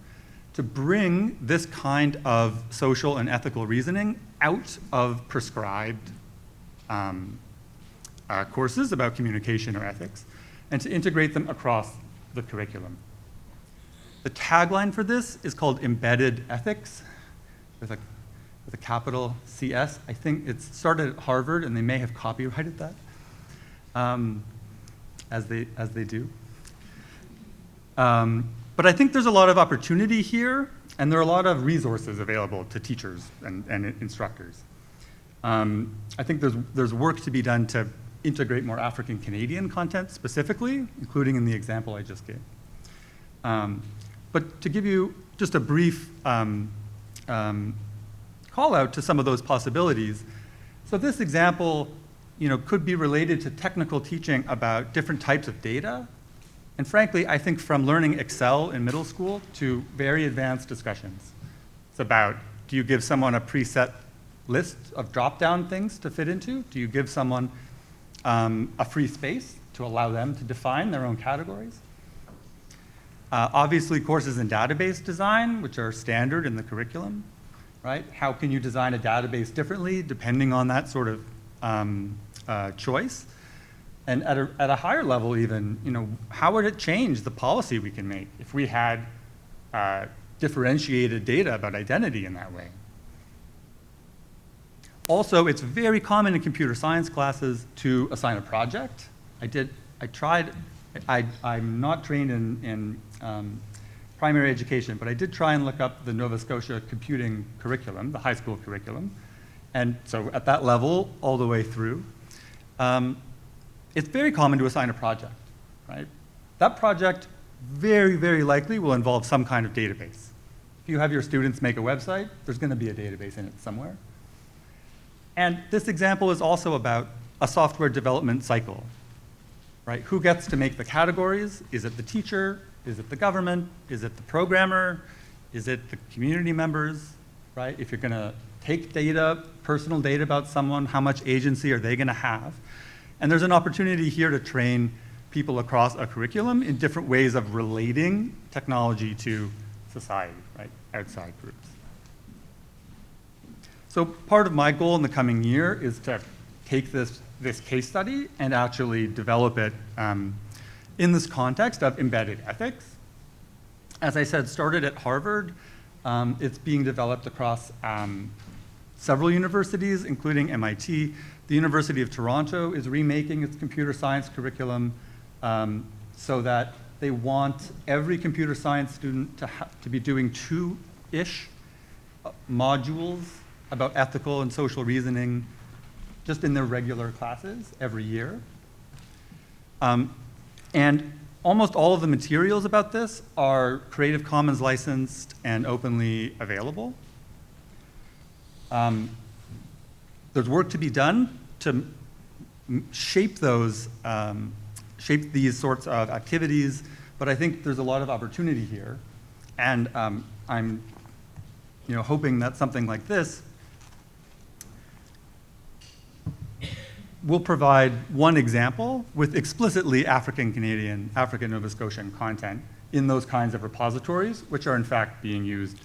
to bring this kind of social and ethical reasoning out of prescribed courses about communication or ethics, and to integrate them across the curriculum. The tagline for this is called Embedded Ethics, with a capital CS. I think it started at Harvard, and they may have copyrighted that, as they do. But I think there's a lot of opportunity here, and there are a lot of resources available to teachers and instructors. I think there's work to be done to integrate more African Canadian content specifically, including in the example I just gave. But to give you just a brief call out to some of those possibilities. So this example, could be related to technical teaching about different types of data. And frankly, I think from learning Excel in middle school to very advanced discussions. It's about, do you give someone a preset list of drop-down things to fit into? Do you give someone a free space to allow them to define their own categories? Obviously, courses in database design, which are standard in the curriculum, right? How can you design a database differently depending on that sort of choice? And at a higher level even, how would it change the policy we can make if we had differentiated data about identity in that way? Also, it's very common in computer science classes to assign a project. I'm not trained in primary education, but I did try and look up the Nova Scotia computing curriculum, the high school curriculum. And so at that level, all the way through, it's very common to assign a project, right? That project very, very likely will involve some kind of database. If you have your students make a website, there's going to be a database in it somewhere. And this example is also about a software development cycle, right? Who gets to make the categories? Is it the teacher? Is it the government? Is it the programmer? Is it the community members, right? If you're going to take data, personal data about someone, how much agency are they going to have? And there's an opportunity here to train people across a curriculum in different ways of relating technology to society, right? Outside groups. So part of my goal in the coming year is to take this case study and actually develop it in this context of embedded ethics. As I said, started at Harvard. It's being developed across several universities, including MIT. The University of Toronto is remaking its computer science curriculum so that they want every computer science student to be doing 2-ish modules about ethical and social reasoning just in their regular classes every year. And almost all of the materials about this are Creative Commons licensed and openly available. There's work to be done to shape these sorts of activities, but I think there's a lot of opportunity here. And I'm hoping that something like this will provide one example with explicitly African Canadian, African Nova Scotian content in those kinds of repositories, which are in fact being used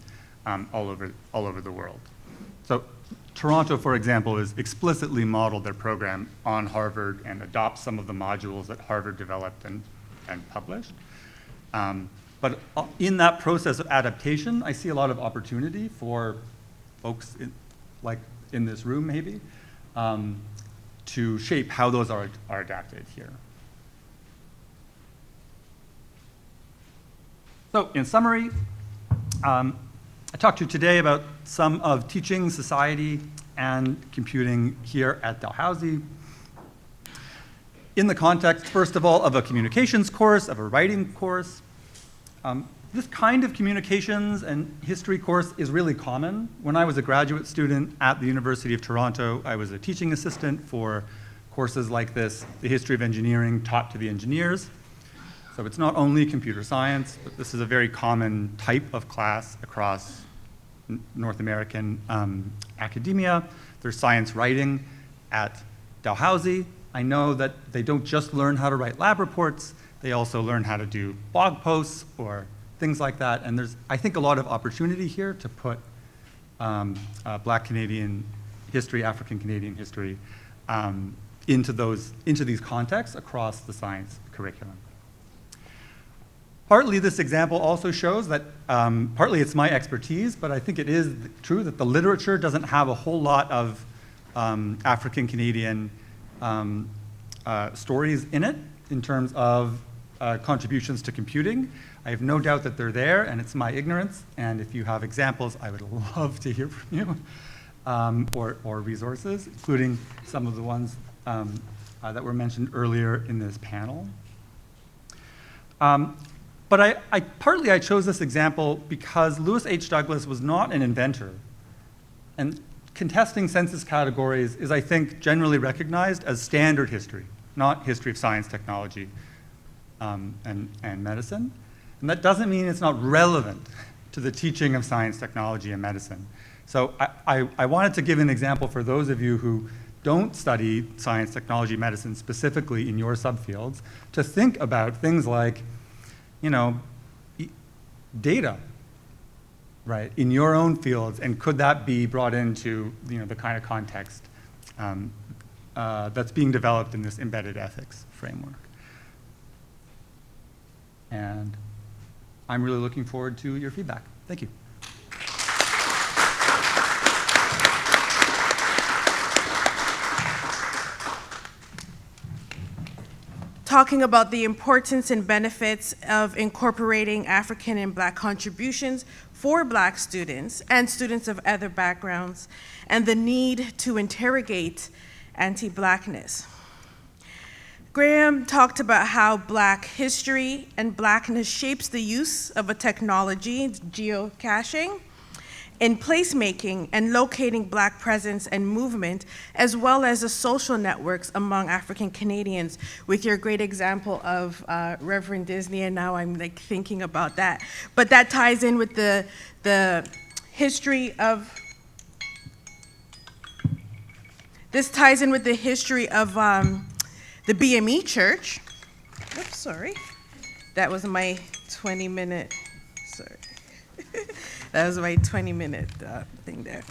all over the world. So Toronto, for example, has explicitly modeled their program on Harvard and adopts some of the modules that Harvard developed and published. But in that process of adaptation, I see a lot of opportunity for folks like in this room maybe, to shape how those are adapted here. So in summary, I talked to you today about some of teaching, society, and computing here at Dalhousie. In the context, first of all, of a communications course, of a writing course. This kind of communications and history course is really common. When I was a graduate student at the University of Toronto, I was a teaching assistant for courses like this, the history of engineering taught to the engineers. So it's not only computer science, but this is a very common type of class across North American academia. There's science writing at Dalhousie. I know that they don't just learn how to write lab reports, they also learn how to do blog posts or things like that. And there's, I think, a lot of opportunity here to put Black Canadian history, African Canadian history into these contexts across the science curriculum. Partly this example also shows that, partly it's my expertise, but I think it is true that the literature doesn't have a whole lot of African Canadian stories in it in terms of contributions to computing. I have no doubt that they're there, and it's my ignorance, and if you have examples, I would love to hear from you, or resources, including some of the ones that were mentioned earlier in this panel. But partly I chose this example because Lewis H. Douglas was not an inventor. And contesting census categories is, I think, generally recognized as standard history, not history of science, technology, and medicine. And that doesn't mean it's not relevant to the teaching of science, technology, and medicine. So I wanted to give an example for those of you who don't study science, technology, medicine specifically in your subfields, to think about things like, data, right, in your own fields, and could that be brought into, the kind of context that's being developed in this embedded ethics framework. And I'm really looking forward to your feedback. Thank you. Talking about the importance and benefits of incorporating African and Black contributions for Black students and students of other backgrounds, and the need to interrogate anti-Blackness. Graham talked about how Black history and Blackness shapes the use of a technology, geocaching, in placemaking and locating Black presence and movement, as well as the social networks among African Canadians, with your great example of Reverend Disney, and now I'm thinking about that. But that ties in with the history of, this ties in with the history of the BME Church. Oops, sorry. That was my 20-minute, sorry. That was my 20-minute thing there.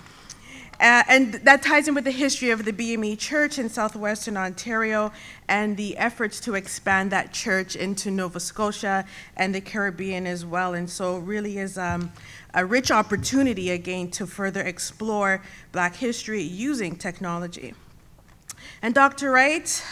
And that ties in with the history of the BME Church in southwestern Ontario and the efforts to expand that church into Nova Scotia and the Caribbean as well. And so it really is a rich opportunity, again, to further explore Black history using technology. And Dr. Wright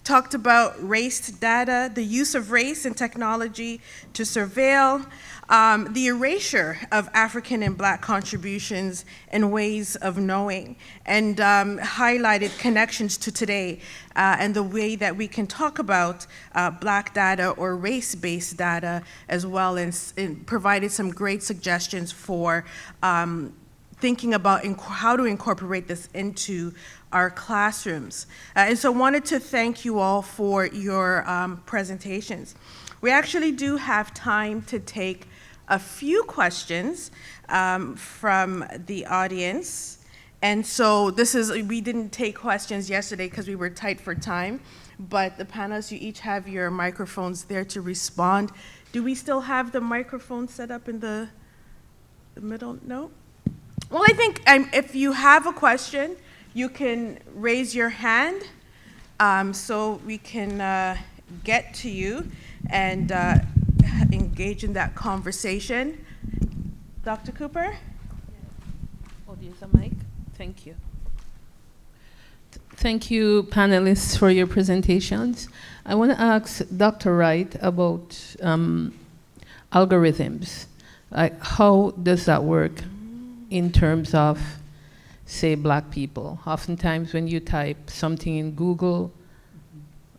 talked about race data, the use of race and technology to surveil, the erasure of African and Black contributions and ways of knowing, and highlighted connections to today and the way that we can talk about Black data or race-based data as well, and provided some great suggestions for thinking about how to incorporate this into our classrooms. And so wanted to thank you all for your presentations. We actually do have time to take a few questions from the audience. And so we didn't take questions yesterday because we were tight for time, but the panelists, you each have your microphones there to respond. Do we still have the microphone set up in the middle? No? Well, I think if you have a question, you can raise your hand so we can get to you and engage in that conversation. Dr. Cooper? Oh, there's a mic. Thank you. Thank you, panelists, for your presentations. I want to ask Dr. Wright about algorithms. How does that work in terms of, say, Black people? Oftentimes when you type something in Google,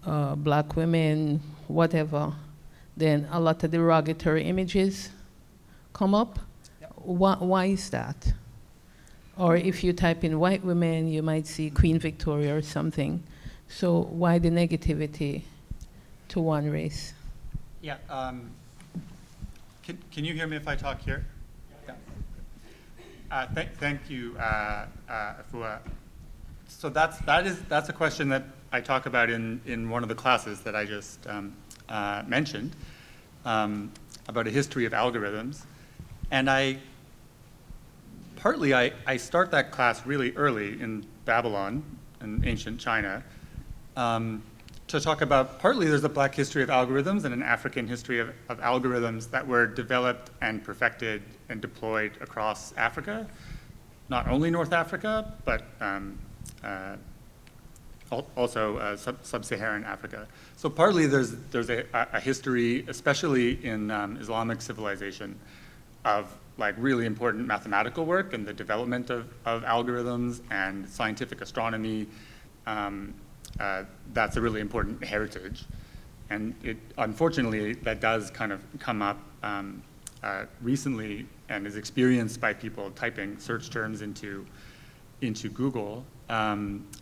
Black women, whatever, then a lot of derogatory images come up. Yep. Why is that? Or if you type in white women, you might see Queen Victoria or something. So why the negativity to one race? Yeah. Can you hear me if I talk here? Yeah. Thank you, Afua. So that's a question that I talk about in one of the classes that I just mentioned, about a history of algorithms. And I start that class really early in Babylon, in ancient China, to talk about, partly there's a Black history of algorithms and an African history of algorithms that were developed and perfected and deployed across Africa, not only North Africa, but also sub-Saharan Africa. So partly there's a history, especially in Islamic civilization, of like really important mathematical work and the development of algorithms and scientific astronomy. That's a really important heritage. And unfortunately, that does kind of come up recently and is experienced by people typing search terms into Google.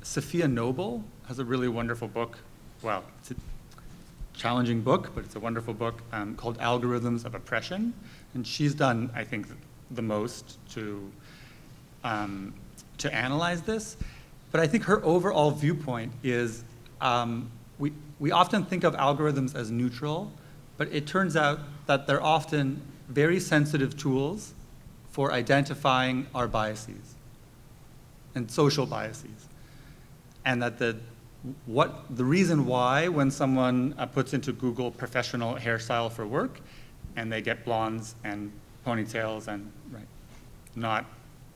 Sophia Noble has a really wonderful book. Well, it's a challenging book, but it's a wonderful book called Algorithms of Oppression. And she's done, I think, the most to analyze this. But I think her overall viewpoint is we often think of algorithms as neutral, but it turns out that they're often very sensitive tools for identifying our biases and social biases. And that the reason why when someone puts into Google professional hairstyle for work and they get blondes and ponytails and,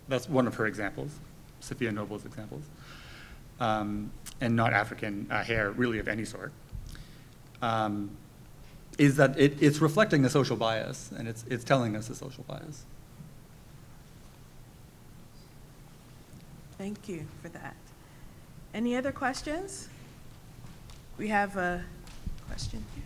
that's one of her examples, Sophia Noble's examples, and not African hair really of any sort, is that it's reflecting a social bias and it's telling us a social bias. Thank you for that. Any other questions? We have a question here.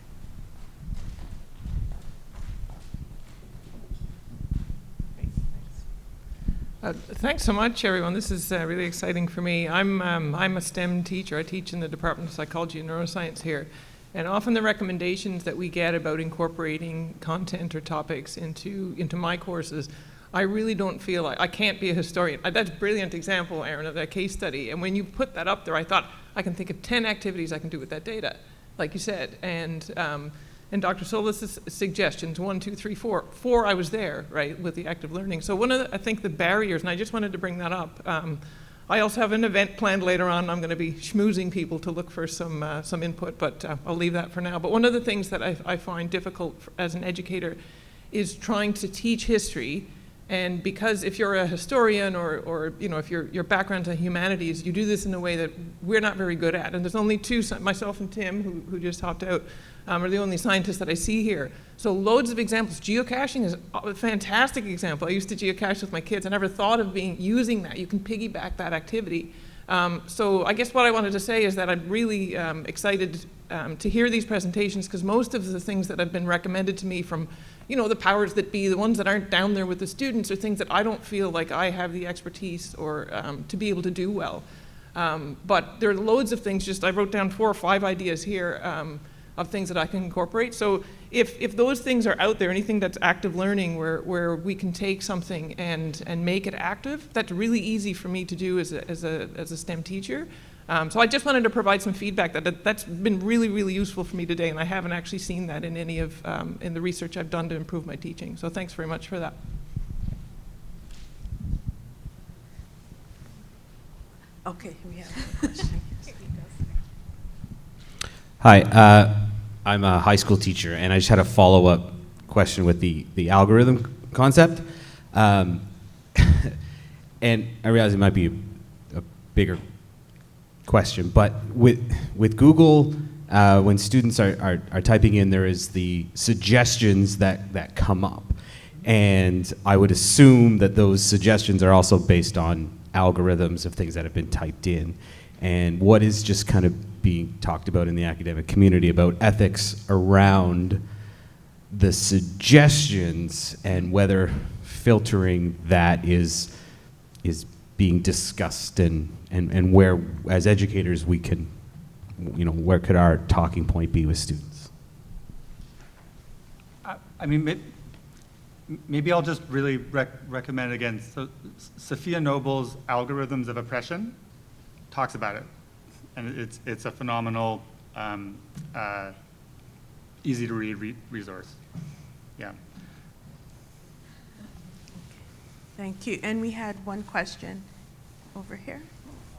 Thanks so much, everyone. This is really exciting for me. I'm a STEM teacher. I teach in the Department of Psychology and Neuroscience here. And often the recommendations that we get about incorporating content or topics into my courses, I really don't feel like, I can't be a historian. That's a brilliant example, Aaron, of that case study. And when you put that up there, I thought, I can think of 10 activities I can do with that data, like you said. And Dr. Solis' suggestions, 1, 2, 3, 4. 4, I was there, right, with the active learning. So one of I think the barriers, and I just wanted to bring that up, I also have an event planned later on. I'm going to be schmoozing people to look for some input, but I'll leave that for now. But one of the things that I find difficult as an educator is trying to teach history. And because if you're a historian or if your background's in humanities, you do this in a way that we're not very good at. And there's only two, myself and Tim, who just hopped out, are the only scientists that I see here. So loads of examples. Geocaching is a fantastic example. I used to geocache with my kids. I never thought of using that. You can piggyback that activity. So I guess what I wanted to say is that I'm really excited to hear these presentations, because most of the things that have been recommended to me from the powers that be, the ones that aren't down there with the students, are things that I don't feel like I have the expertise or to be able to do well. But there are loads of things. I wrote down 4 or 5 ideas here of things that I can incorporate. So if those things are out there, anything that's active learning where we can take something and make it active, that's really easy for me to do as a STEM teacher. So I just wanted to provide some feedback that's been really, really useful for me today, and I haven't actually seen that in any of in the research I've done to improve my teaching. So thanks very much for that. Okay, we have a question. Hi, I'm a high school teacher, and I just had a follow-up question with the algorithm concept. And I realize it might be a bigger question, but with Google, when students are typing in, there is the suggestions that come up. And I would assume that those suggestions are also based on algorithms of things that have been typed in. And what is just kind of being talked about in the academic community about ethics around the suggestions and whether filtering that is being discussed and where, as educators, we can, where could our talking point be with students? I mean, maybe I'll just really recommend it again. So Sophia Noble's Algorithms of Oppression talks about it. And it's a phenomenal, easy to read resource. Yeah. Thank you. And we had one question over here.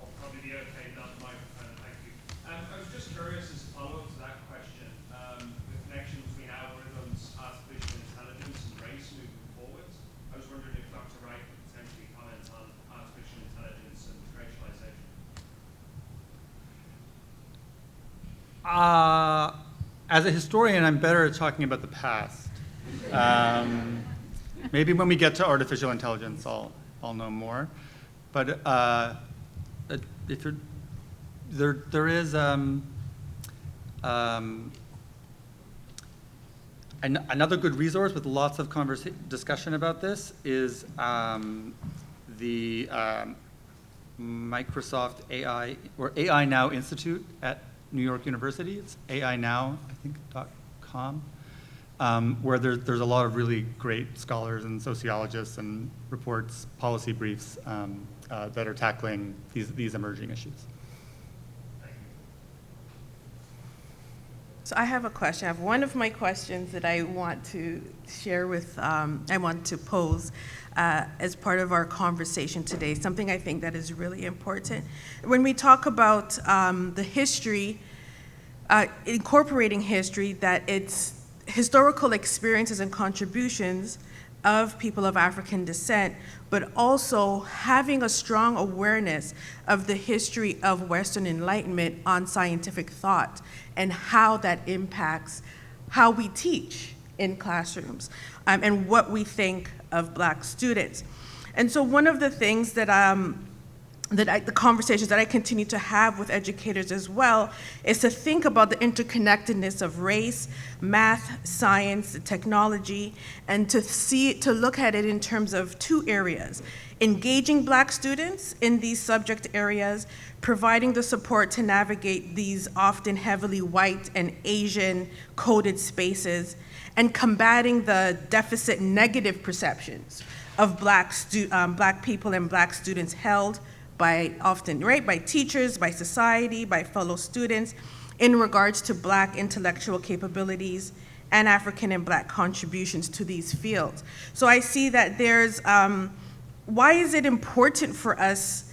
I'll probably be okay, not the microphone, thank you. I was just curious, follow-up to that question, the connection between algorithms, artificial intelligence, and race moving forward. I was wondering if Dr. Wright could potentially comment on artificial intelligence and racialization. As a historian, I'm better at talking about the past. Maybe when we get to artificial intelligence, I'll know more. But if you're, there is another good resource with lots of discussion about this is the Microsoft AI or AI Now Institute at New York University. It's AINow, I think, .com, where there's a lot of really great scholars and sociologists and reports, policy briefs that are tackling these emerging issues. So I have a question. I have one of my questions that I want to share with, I want to pose as part of our conversation today, something I think that is really important. When we talk about the history, incorporating history, that it's historical experiences and contributions of people of African descent, but also having a strong awareness of the history of Western Enlightenment on scientific thought and how that impacts how we teach in classrooms and what we think of Black students. And so one of the things that the conversations that I continue to have with educators as well is to think about the interconnectedness of race, math, science, technology, and to look at it in terms of two areas: engaging Black students in these subject areas, providing the support to navigate these often heavily white and Asian coded spaces, and combating the deficit negative perceptions of Black people and Black students held by teachers, by society, by fellow students in regards to Black intellectual capabilities and African and Black contributions to these fields. So I see that there's, why is it important for us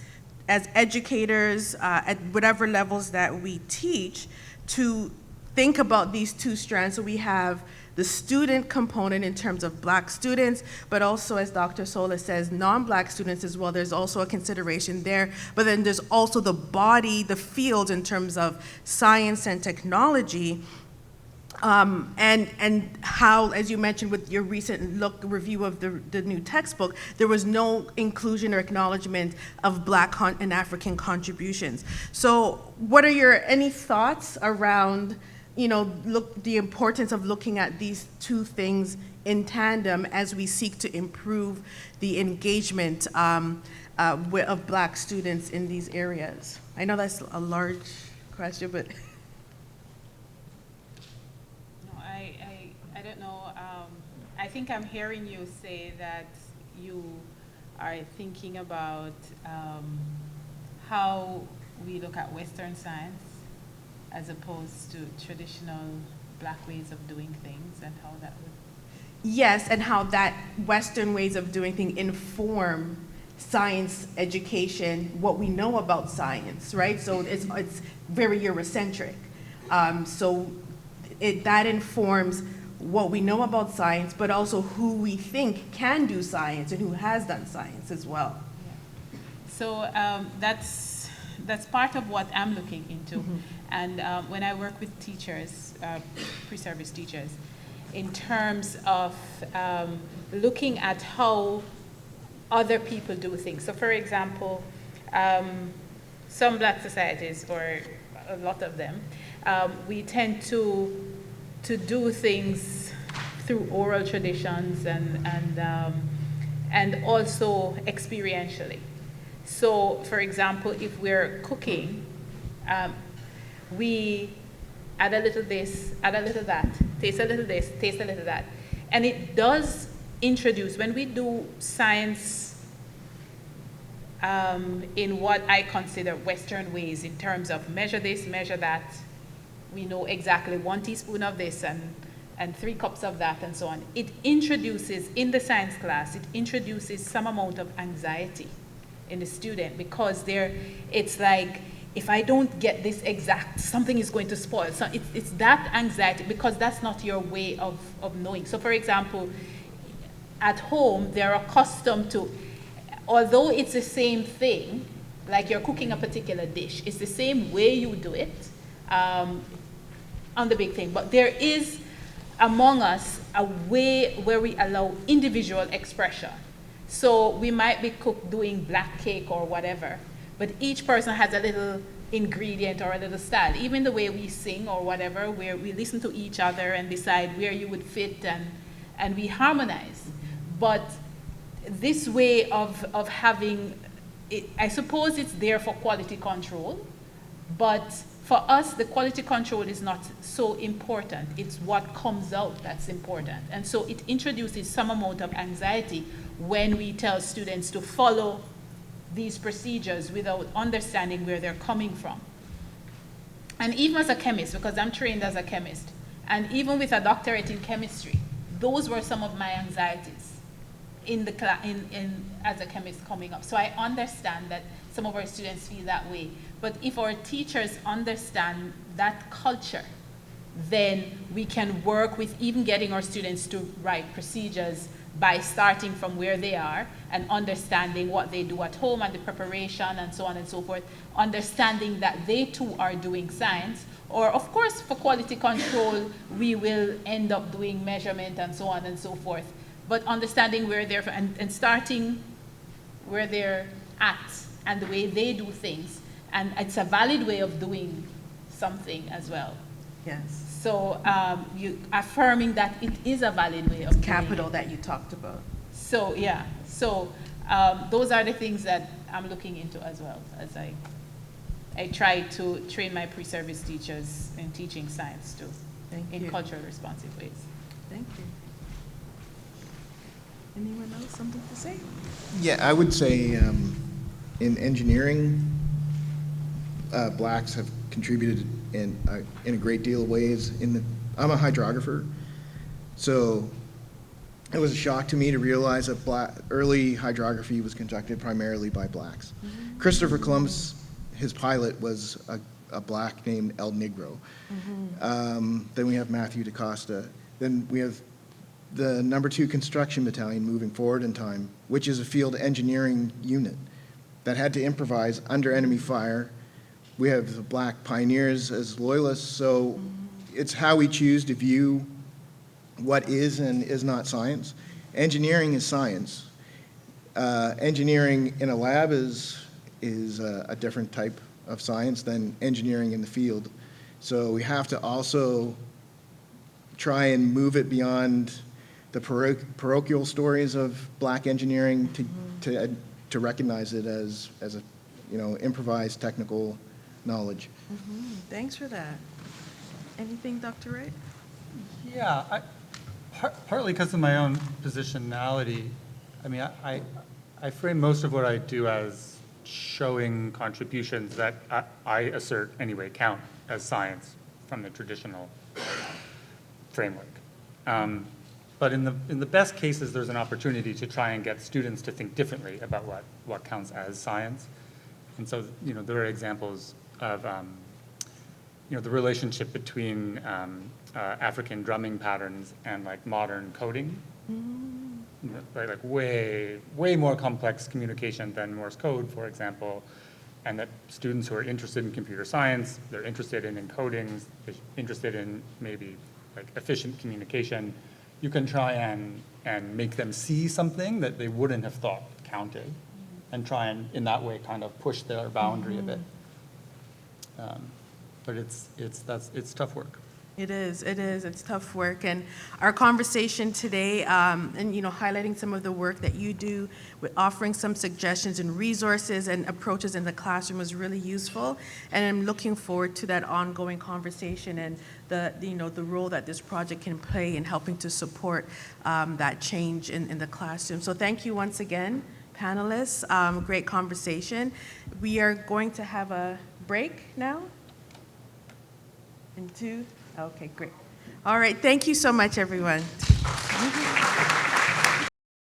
as educators at whatever levels that we teach to think about these two strands? So we have the student component in terms of Black students, but also, as Dr. Sola says, non-Black students as well. There's also a consideration there, but then there's also the body, the field in terms of science and technology, and how, as you mentioned with your recent review of the new textbook, there was no inclusion or acknowledgement of Black and African contributions. So what are any thoughts around the importance of looking at these two things in tandem as we seek to improve the engagement of Black students in these areas? I know that's a large question, but. No, I don't know. I think I'm hearing you say that you are thinking about how we look at Western science as opposed to traditional Black ways of doing things, and how that would... Yes, and how that Western ways of doing things inform science education, what we know about science, right? So it's very Eurocentric. So that informs what we know about science, but also who we think can do science and who has done science as well. Yeah. So that's part of what I'm looking into. Mm-hmm. And when I work with teachers, pre-service teachers, in terms of looking at how other people do things. So for example, some Black societies, or a lot of them, we tend to do things through oral traditions and also experientially. So for example, if we're cooking, we add a little this, add a little that, taste a little this, taste a little that. And it does introduce, when we do science in what I consider Western ways, in terms of measure this, measure that, we know exactly 1 teaspoon of this and 3 cups of that and so on. It introduces, in the science class, it introduces some amount of anxiety in the student, because it's like if I don't get this exact, something is going to spoil. So it's that anxiety, because that's not your way of knowing. So for example, at home, they're accustomed to, although it's the same thing, like you're cooking a particular dish, it's the same way you do it on the big thing. But there is among us a way where we allow individual expression. So we might be doing black cake or whatever, but each person has a little ingredient or a little style. Even the way we sing or whatever, where we listen to each other and decide where you would fit, and we harmonize. But this way of having it, I suppose it's there for quality control, but for us, the quality control is not so important. It's what comes out that's important. And so it introduces some amount of anxiety when we tell students to follow these procedures without understanding where they're coming from. And even as a chemist, because I'm trained as a chemist, and even with a doctorate in chemistry, those were some of my anxieties in the as a chemist coming up. So I understand that some of our students feel that way. But if our teachers understand that culture, then we can work with even getting our students to write procedures by starting from where they are and understanding what they do at home and the preparation and so on and so forth, understanding that they too are doing science. Or of course, for quality control, we will end up doing measurement and so on and so forth. But understanding where they're, and starting where they're at and the way they do things. And it's a valid way of doing something as well. Yes. So you affirming that it is a valid way of doing Capital it. that you talked about. So yeah, so those are the things that I'm looking into as well, as I try to train my pre-service teachers in teaching science too, in culturally responsive ways. Thank you. Anyone else, something to say? Yeah, I would say in engineering, blacks have contributed in a great deal of ways. I'm a hydrographer, so it was a shock to me to realize that early hydrography was conducted primarily by blacks. Mm-hmm. Christopher Columbus, his pilot was a black named El Negro. Mm-hmm. Then we have Matthew DaCosta. Then we have the No. 2 Construction Battalion moving forward in time, which is a field engineering unit that had to improvise under enemy fire. We have the black pioneers as loyalists, so it's how we choose to view what is and is not science. Engineering is science. Engineering in a lab is a different type of science than engineering in the field. So we have to also try and move it beyond the parochial stories of black engineering to recognize it as a improvised technical knowledge. Mm-hmm. Thanks for that. Anything, Dr. Wright? Yeah, partly because of my own positionality. I mean, I frame most of what I do as showing contributions that I assert anyway count as science from the traditional framework. But in the best cases, there's an opportunity to try and get students to think differently about what counts as science. And so, there are examples of, the relationship between African drumming patterns and like modern coding. Right, like way more complex communication than Morse code, for example, and that students who are interested in computer science, they're interested in encodings, they're interested in maybe like efficient communication. You can try and make them see something that they wouldn't have thought counted, and try and in that way kind of push their boundary a bit. But it's tough work. It is, it's tough work. And our conversation today, and highlighting some of the work that you do, with offering some suggestions and resources and approaches in the classroom was really useful. And I'm looking forward to that ongoing conversation and the role that this project can play in helping to support that change in the classroom. So thank you once again, panelists. Great conversation. We are going to have a break now. Okay, great. All right, thank you so much, everyone.